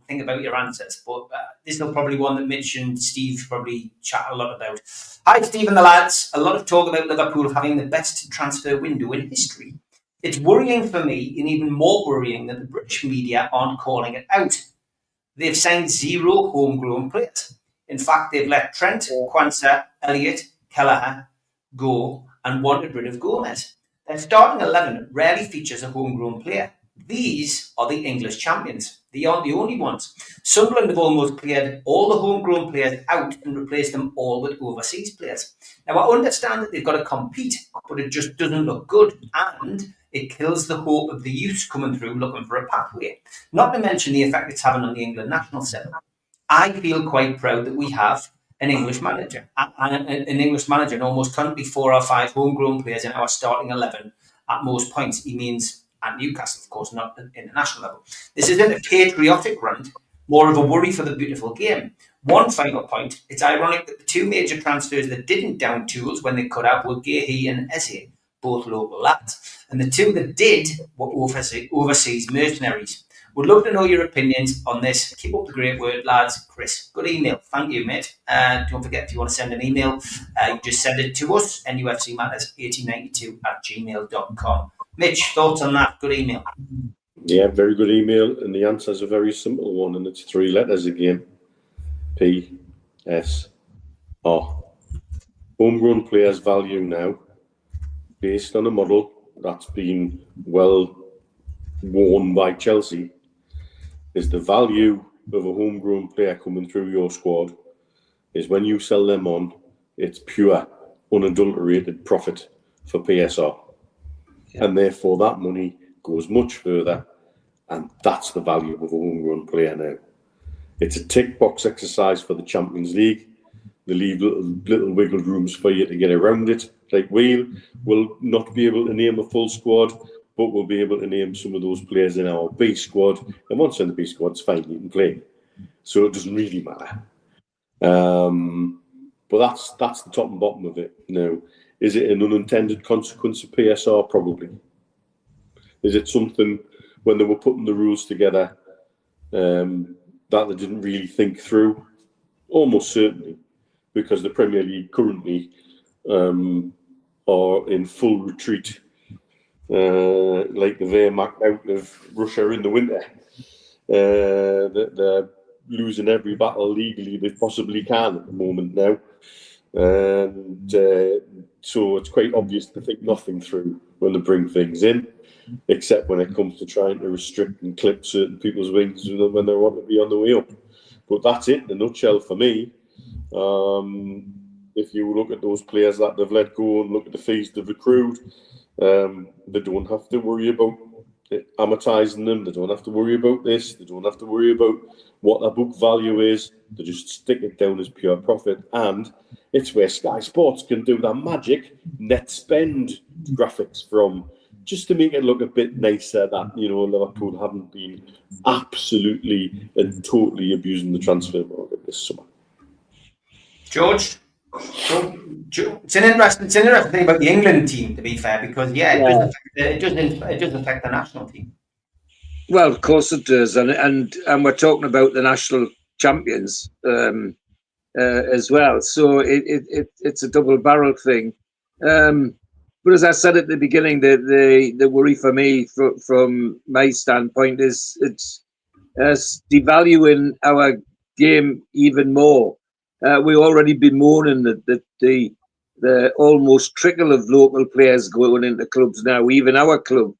think about your answers. But this is probably one that Mitch and Steve probably chat a lot about. Hi, Steve and the lads. A lot of talk about Liverpool having the best transfer window in history. It's worrying for me, and even more worrying that the British media aren't calling it out. They've signed 0 homegrown players. In fact, they've let Trent, Kwanzaa, Elliott, Kelleher go and wanted rid of Gomez. Their starting 11 rarely features a homegrown player. These are the English champions. They aren't the only ones. Sunderland have almost cleared all the homegrown players out and replaced them all with overseas players. Now, I understand that they've got to compete, but it just doesn't look good. And it kills the hope of the youths coming through looking for a pathway. Not to mention the effect it's having on the England national setup. I feel quite proud that we have an English manager. An English manager and almost currently 4 or 5 homegrown players in our starting 11 at most points. He means at Newcastle, of course, not at international level. This isn't a patriotic rant, more of a worry for the beautiful game. One final point, it's ironic that the 2 major transfers that didn't down tools when they cut out were Gehi and Eze, both local lads. And the 2 that did were overseas mercenaries. Would love to know your opinions on this. Keep up the great work, lads. Chris, good email. Thank you, mate. Don't forget, if you want to send an email, you just send it to us, nufcmatterspodcast@1892@gmail.com. Mitch, thoughts on that? Good email. Yeah, very good email. And the answer is a very simple one, and it's 3 letters again. PSR. Homegrown players' value now, based on a model that's been well worn by Chelsea, is the value of a homegrown player coming through your squad is when you sell them on, it's pure, unadulterated profit for PSR. Yeah. And therefore that money goes much further, and that's the value of a homegrown player now. It's a tick box exercise for the Champions League. They leave little wiggle rooms for you to get around it. Like we'll not be able to name a full squad, but we'll be able to name some of those players in our B squad. And once in the B squad, it's fine, you can play. So it doesn't really matter. But that's the top and bottom of it. Now, is it an unintended consequence of PSR? Probably. Is it something when they were putting the rules together that they didn't really think through? Almost certainly, because the Premier League currently are in full retreat, like the Wehrmacht out of Russia in the winter. They're losing every battle legally they possibly can at the moment now. And so it's quite obvious to think nothing through when they bring things in, except when it comes to trying to restrict and clip certain people's wings when they want to be on the way up. But that's it in a nutshell for me. If you look at those players that they've let go and look at the fees they've accrued, they don't have to worry about amortizing them. They don't have to worry about this. They don't have to worry about what their book value is. They just stick it down as pure profit. And it's where Sky Sports can do their magic net spend graphics from, just to make it look a bit nicer that, you know, Liverpool haven't been absolutely and totally abusing the transfer market this summer. George? It's an interesting thing about the England team, to be fair, because it does affect the national team. Well, of course it does, and we're talking about the national champions as well. So it's a double-barreled thing. But as I said at the beginning, the worry for me from my standpoint is it's devaluing our game even more. We've already been mourning that the almost trickle of local players going into clubs now, even our club.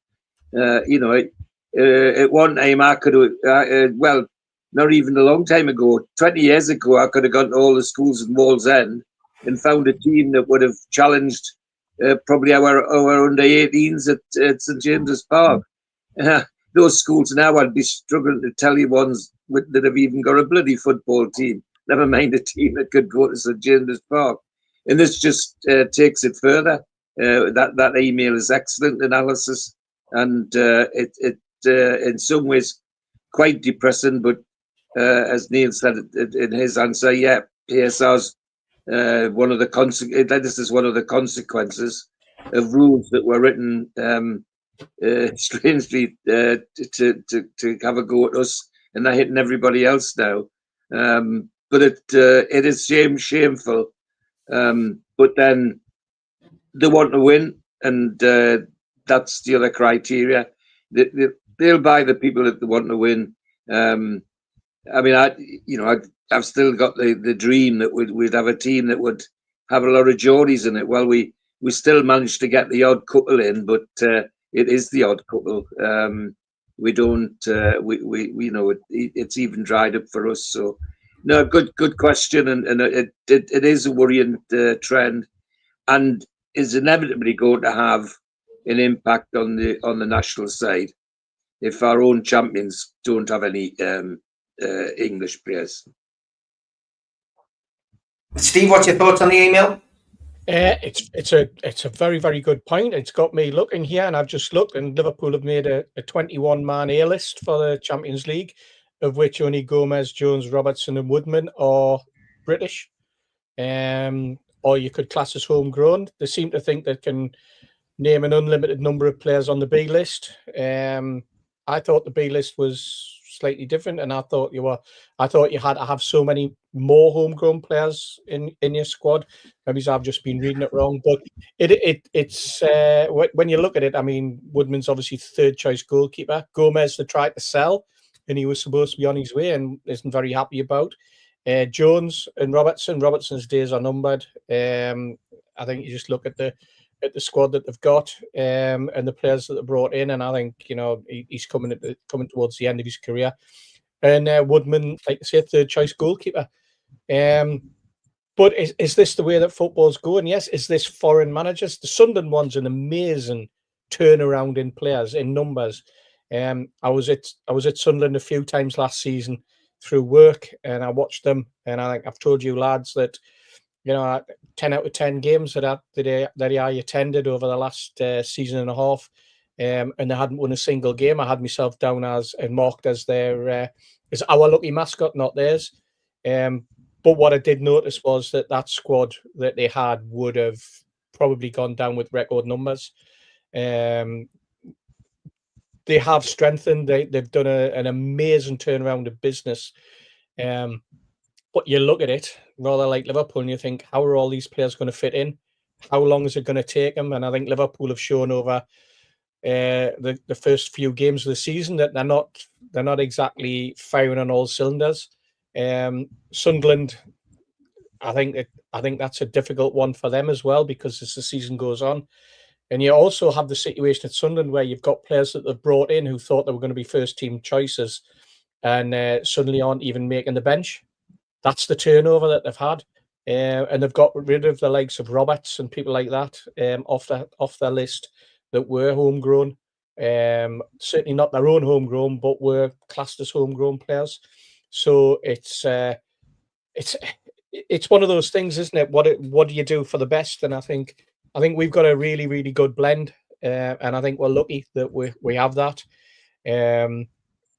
At one time I could have, well, not even a long time ago, 20 years ago, I could have gone to all the schools in Wallsend and found a team that would have challenged probably our under-18s at St James's Park. Those schools now, I'd be struggling to tell you ones that have even got a bloody football team. Never mind a team that could go to St James's Park. And this just takes it further. That email is excellent analysis, and it in some ways quite depressing. But as Neil said in his answer, PSR's one of the this is one of the consequences of rules that were written strangely to have a go at us, and they're hitting everybody else now. But it is shameful. But then they want to win, and that's the other criteria. They'll buy the people that they want to win. I mean, I've still got the dream that we'd have a team that would have a lot of Geordies in it. Well, we still managed to get the odd couple in, but it is the odd couple. We don't. We know it's even dried up for us. So. No, good question, and it is a worrying trend, and is inevitably going to have an impact on the national side if our own champions don't have any English players. Steve, what's your thoughts on the email? It's a very, very good point. It's got me looking here, and I've just looked, and Liverpool have made a 21-man A list for the Champions League, of which only Gomez, Jones, Robertson and Woodman are British. Or you could class as homegrown. They seem to think they can name an unlimited number of players on the B list. I thought the B list was slightly different, and I thought you had to have so many more homegrown players in your squad. Maybe I've just been reading it wrong, but it's when you look at it, I mean, Woodman's obviously third choice goalkeeper. Gomez they tried to sell, and he was supposed to be on his way and isn't very happy about. Jones and Robertson's days are numbered. I think you just look at the squad that they've got and the players that they brought in, and I think he's coming towards the end of his career. And Woodman, like I say, third choice goalkeeper. But is this the way that football's going? Yes. Is this foreign managers? The Sunderland one's an amazing turnaround in players, in numbers. I was at Sunderland a few times last season through work, and I watched them. And I think I've told you lads that 10 out of 10 games that I attended over the last season and a half, and they hadn't won a single game. I had myself down as and marked as as our lucky mascot, not theirs. But what I did notice was that squad that they had would have probably gone down with record numbers. They have strengthened. They've done an amazing turnaround of business. But you look at it, rather like Liverpool, and you think, how are all these players going to fit in? How long is it going to take them? And I think Liverpool have shown over the first few games of the season that they're not exactly firing on all cylinders. Sunderland, I think that's a difficult one for them as well, because as the season goes on, and you also have the situation at Sunderland where you've got players that they've brought in who thought they were going to be first team choices, and suddenly aren't even making the bench. That's the turnover that they've had, and they've got rid of the likes of Roberts and people like that off their list that were homegrown. Certainly not their own homegrown, but were classed as homegrown players. So it's one of those things, isn't it? What do you do for the best? And I think we've got a really, really good blend, and I think we're lucky that we have that.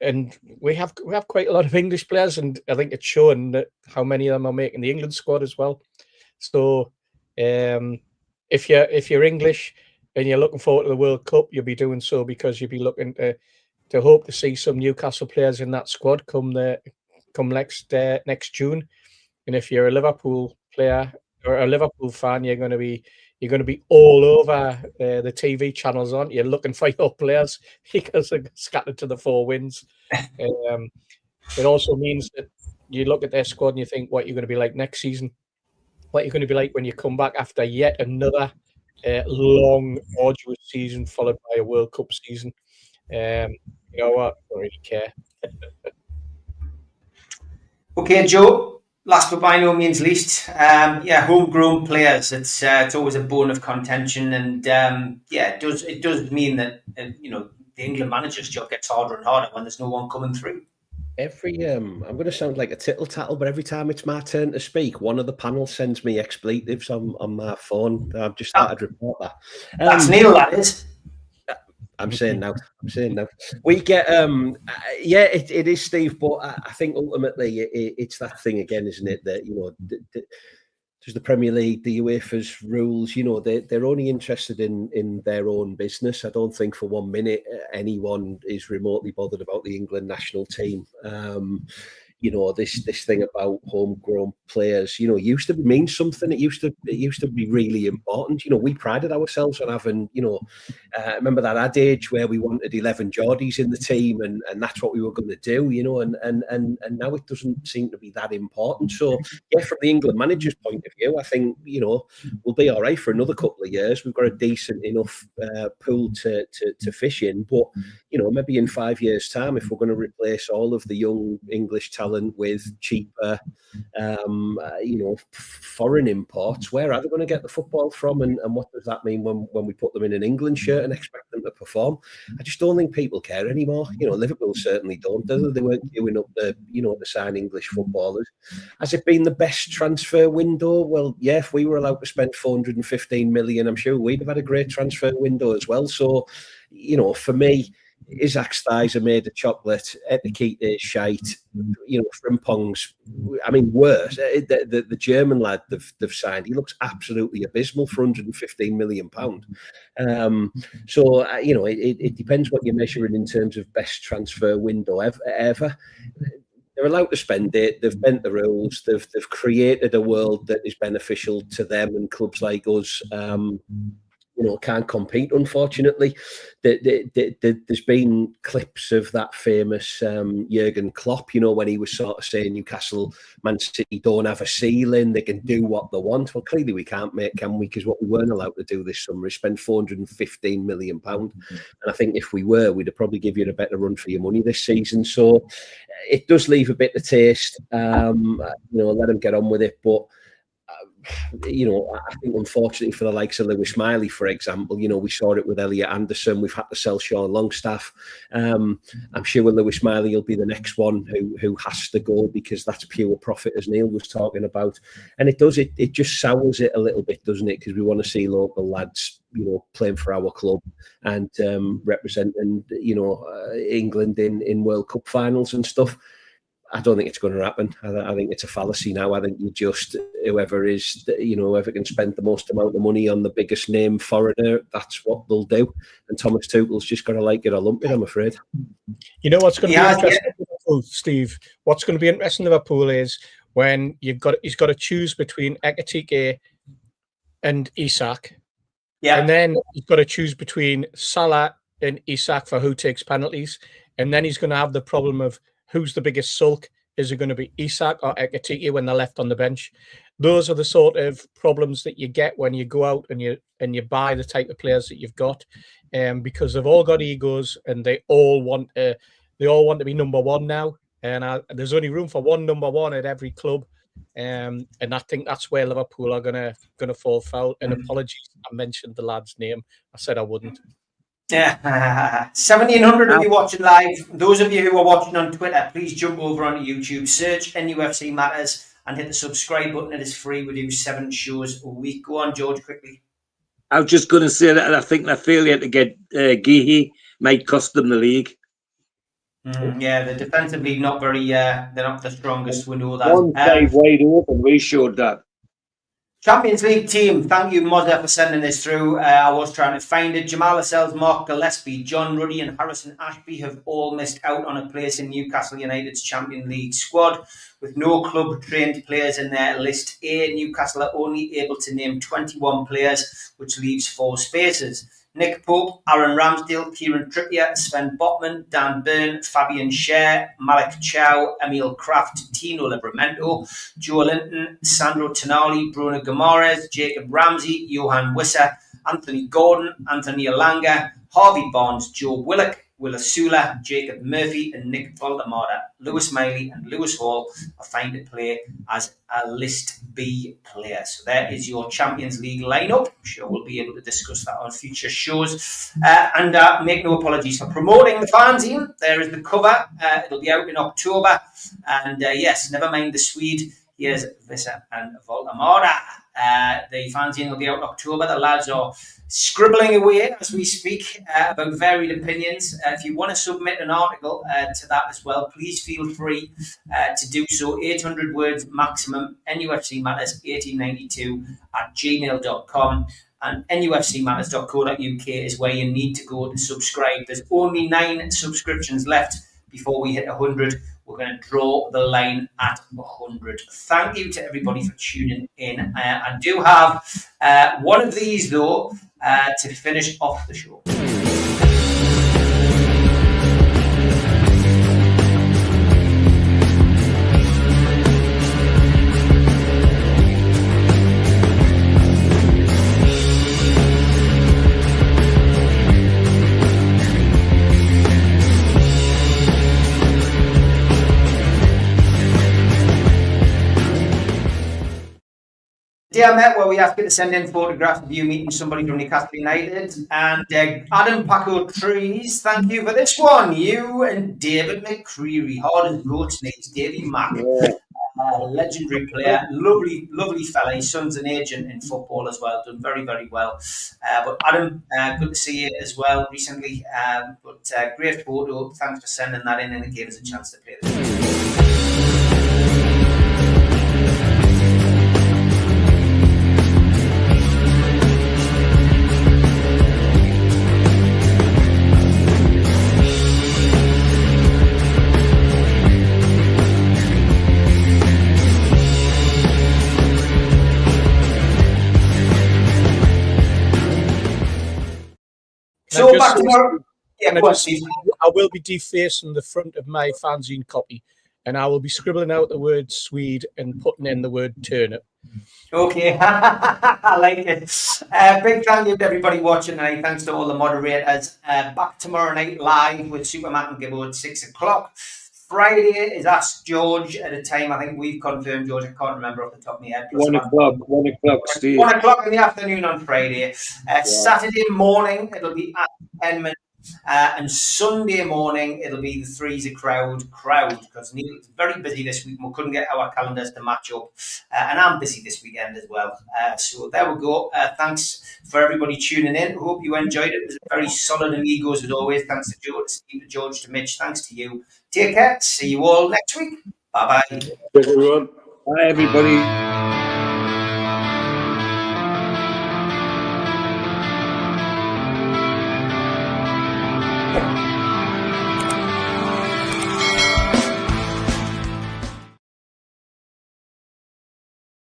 And we have quite a lot of English players, and I think it's showing that how many of them are making the England squad as well. So if you're English and you're looking forward to the World Cup, you'll be doing so because you'll be looking to hope to see some Newcastle players in that squad come next June. And if you're a Liverpool player or a Liverpool fan, you're going to be all over the TV channels, aren't you? Looking for your players because they're scattered to the four winds. It also means that you look at their squad and you think what you're going to be like next season, what you're going to be like when you come back after yet another long, arduous season followed by a World Cup season. You know what? I don't really care. Okay, Joe. Last but by no means least, homegrown players. It's always a bone of contention, and it does mean that the England manager's job gets harder and harder when there's no one coming through. I'm going to sound like a tittle tattle, but every time it's my turn to speak, one of the panel sends me expletives on my phone. I've just started to report that. That's Neil, that is. I'm saying now. We get, it is, Steve, but I think ultimately it's that thing again, isn't it? That, there's the Premier League, the UEFA's rules, they're only interested in their own business. I don't think for 1 minute anyone is remotely bothered about the England national team. This thing about homegrown players, used to mean something. It used to be really important. We prided ourselves on having, remember that adage where we wanted 11 Geordies in the team, and that's what we were going to do, and now it doesn't seem to be that important. So from the England manager's point of view, I think, we'll be all right for another couple of years. We've got a decent enough pool to fish in, but maybe in 5 years' time, if we're going to replace all of the young English talent with cheaper, foreign imports, where are they going to get the football from, and what does that mean when we put them in an England shirt and expect them to perform? I just don't think people care anymore. Liverpool certainly don't. They weren't queuing up to sign English footballers. Has it been the best transfer window? Well, yeah, if we were allowed to spend 415 million, I'm sure we'd have had a great transfer window as well. So, for me, Isaac's thighs are made of chocolate. Etikite is shite. Frimpong's, worse. The German lad they've signed, he looks absolutely abysmal for £115 million. It depends what you're measuring in terms of best transfer window ever. They're allowed to spend it. They've bent the rules. They've created a world that is beneficial to them, and clubs like us can't compete, unfortunately. There's been clips of that famous Jurgen Klopp, when he was sort of saying Newcastle, Man City don't have a ceiling, they can do what they want. Well, clearly we can't, can we? Because what we weren't allowed to do this summer is spend £415 million. And I think if we were, we'd have probably give you a better run for your money this season. So it does leave a bit of taste. Let them get on with it. But I think unfortunately for the likes of Lewis Miley, for example, we saw it with Elliot Anderson. We've had to sell Sean Longstaff. I'm sure Lewis Miley will be the next one who has to go, because that's pure profit, as Neil was talking about. And it just sours it a little bit, doesn't it? Because we want to see local lads, playing for our club and representing, England in World Cup finals and stuff. I don't think it's going to happen. I think it's a fallacy now. I think whoever can spend the most amount of money on the biggest name foreigner, that's what they'll do. And Thomas Tuchel's just got to get a lump in, I'm afraid. You know what's going to be interesting, Liverpool, Steve? What's going to be interesting in Liverpool is when he's got to choose between Ekitike and Isak. Yeah. And then he's got to choose between Salah and Isak for who takes penalties. And then he's going to have the problem of who's the biggest sulk. Is it going to be Isak or Ekitike when they're left on the bench? Those are the sort of problems that you get when you go out and you buy the type of players that you've got, because they've all got egos and they all want to be number one now. And there's only room for one number one at every club. And I think that's where Liverpool are gonna fall foul. And apologies, I mentioned the lad's name. I said I wouldn't. Yeah, 1,700 of you watching live. Those of you who are watching on Twitter, please jump over onto YouTube, search NUFC Matters, and hit the subscribe button. It is free. We do 7 shows a week. Go on, George, quickly. I was just going to say that I think their failure to get Gehi might cost them the league. Yeah, they're defensively not very. They're not the strongest. We know that. One side wide open. We showed that. Champions League team, thank you, Mozza, for sending this through. I was trying to find it. Jamal Lascelles, Mark Gillespie, John Ruddy and Harrison Ashby have all missed out on a place in Newcastle United's Champions League squad. With no club-trained players in their list A, Newcastle are only able to name 21 players, which leaves 4 spaces. Nick Pope, Aaron Ramsdale, Kieran Trippier, Sven Botman, Dan Byrne, Fabian Schär, Malik Chow, Emil Kraft, Tino Livramento, Joe Linton, Sandro Tonali, Bruno Guimaraes, Jacob Ramsey, Johan Wissa, Anthony Gordon, Anthony Elanga, Harvey Barnes, Joe Willock, Willa Sula, Jacob Murphy and Nick Valdemada. Lewis Miley and Lewis Hall are fine to play as a List B player. So there is your Champions League lineup. I'm sure we'll be able to discuss that on future shows. And make no apologies for promoting the fanzine. There is the cover. It'll be out in October. And yes, never mind the Swede. Here's Vissa and Valdemada. The fanzine will be out in October. The lads are scribbling away as we speak about varied opinions. If you want to submit an article to that as well, please feel free to do so. 800 words maximum. NUFC Matters 1892 at gmail.com. And nufcmatters.co.uk is where you need to go to subscribe. There's only 9 subscriptions left before we hit 100. We're going to draw the line at 100. Thank you to everybody for tuning in. I do have one of these, though, to finish off the show. Dear Met, where we ask you to send in photographs of you meeting somebody from Newcastle United. And Adam Paco Trees, thank you for this one. You and David McCreary, hard as goat's knees, Davy Mack, legendary player, lovely fella. His son's an agent in football as well, done very, very well. But Adam, good to see you as well recently. But great photo. Thanks for sending that in, and it gave us a chance to play this. So back tomorrow. Yeah, I will be defacing the front of my fanzine copy, and I will be scribbling out the word Swede and putting in the word turnip. Okay, I like it. Big thank you to everybody watching tonight. Thanks to all the moderators. Back tomorrow night live with Super Matt and Gibbo at 6 o'clock. Friday is Ask George at a time. I think we've confirmed, George. I can't remember off the top of my head. 1 o'clock. 1 o'clock, Steve. 1 o'clock in the afternoon on Friday. Saturday morning, it'll be at Penman. And Sunday morning, it'll be the Threes a crowd, because Neil's very busy this week and we couldn't get our calendars to match up. And I'm busy this weekend as well. So there we go. Thanks for everybody tuning in. Hope you enjoyed it. It was a very solid Amigos as always. Thanks to George, to Steve, to George, to Mitch. Thanks to you. Take care. See you all next week. Bye-bye. Everyone. Bye, everybody.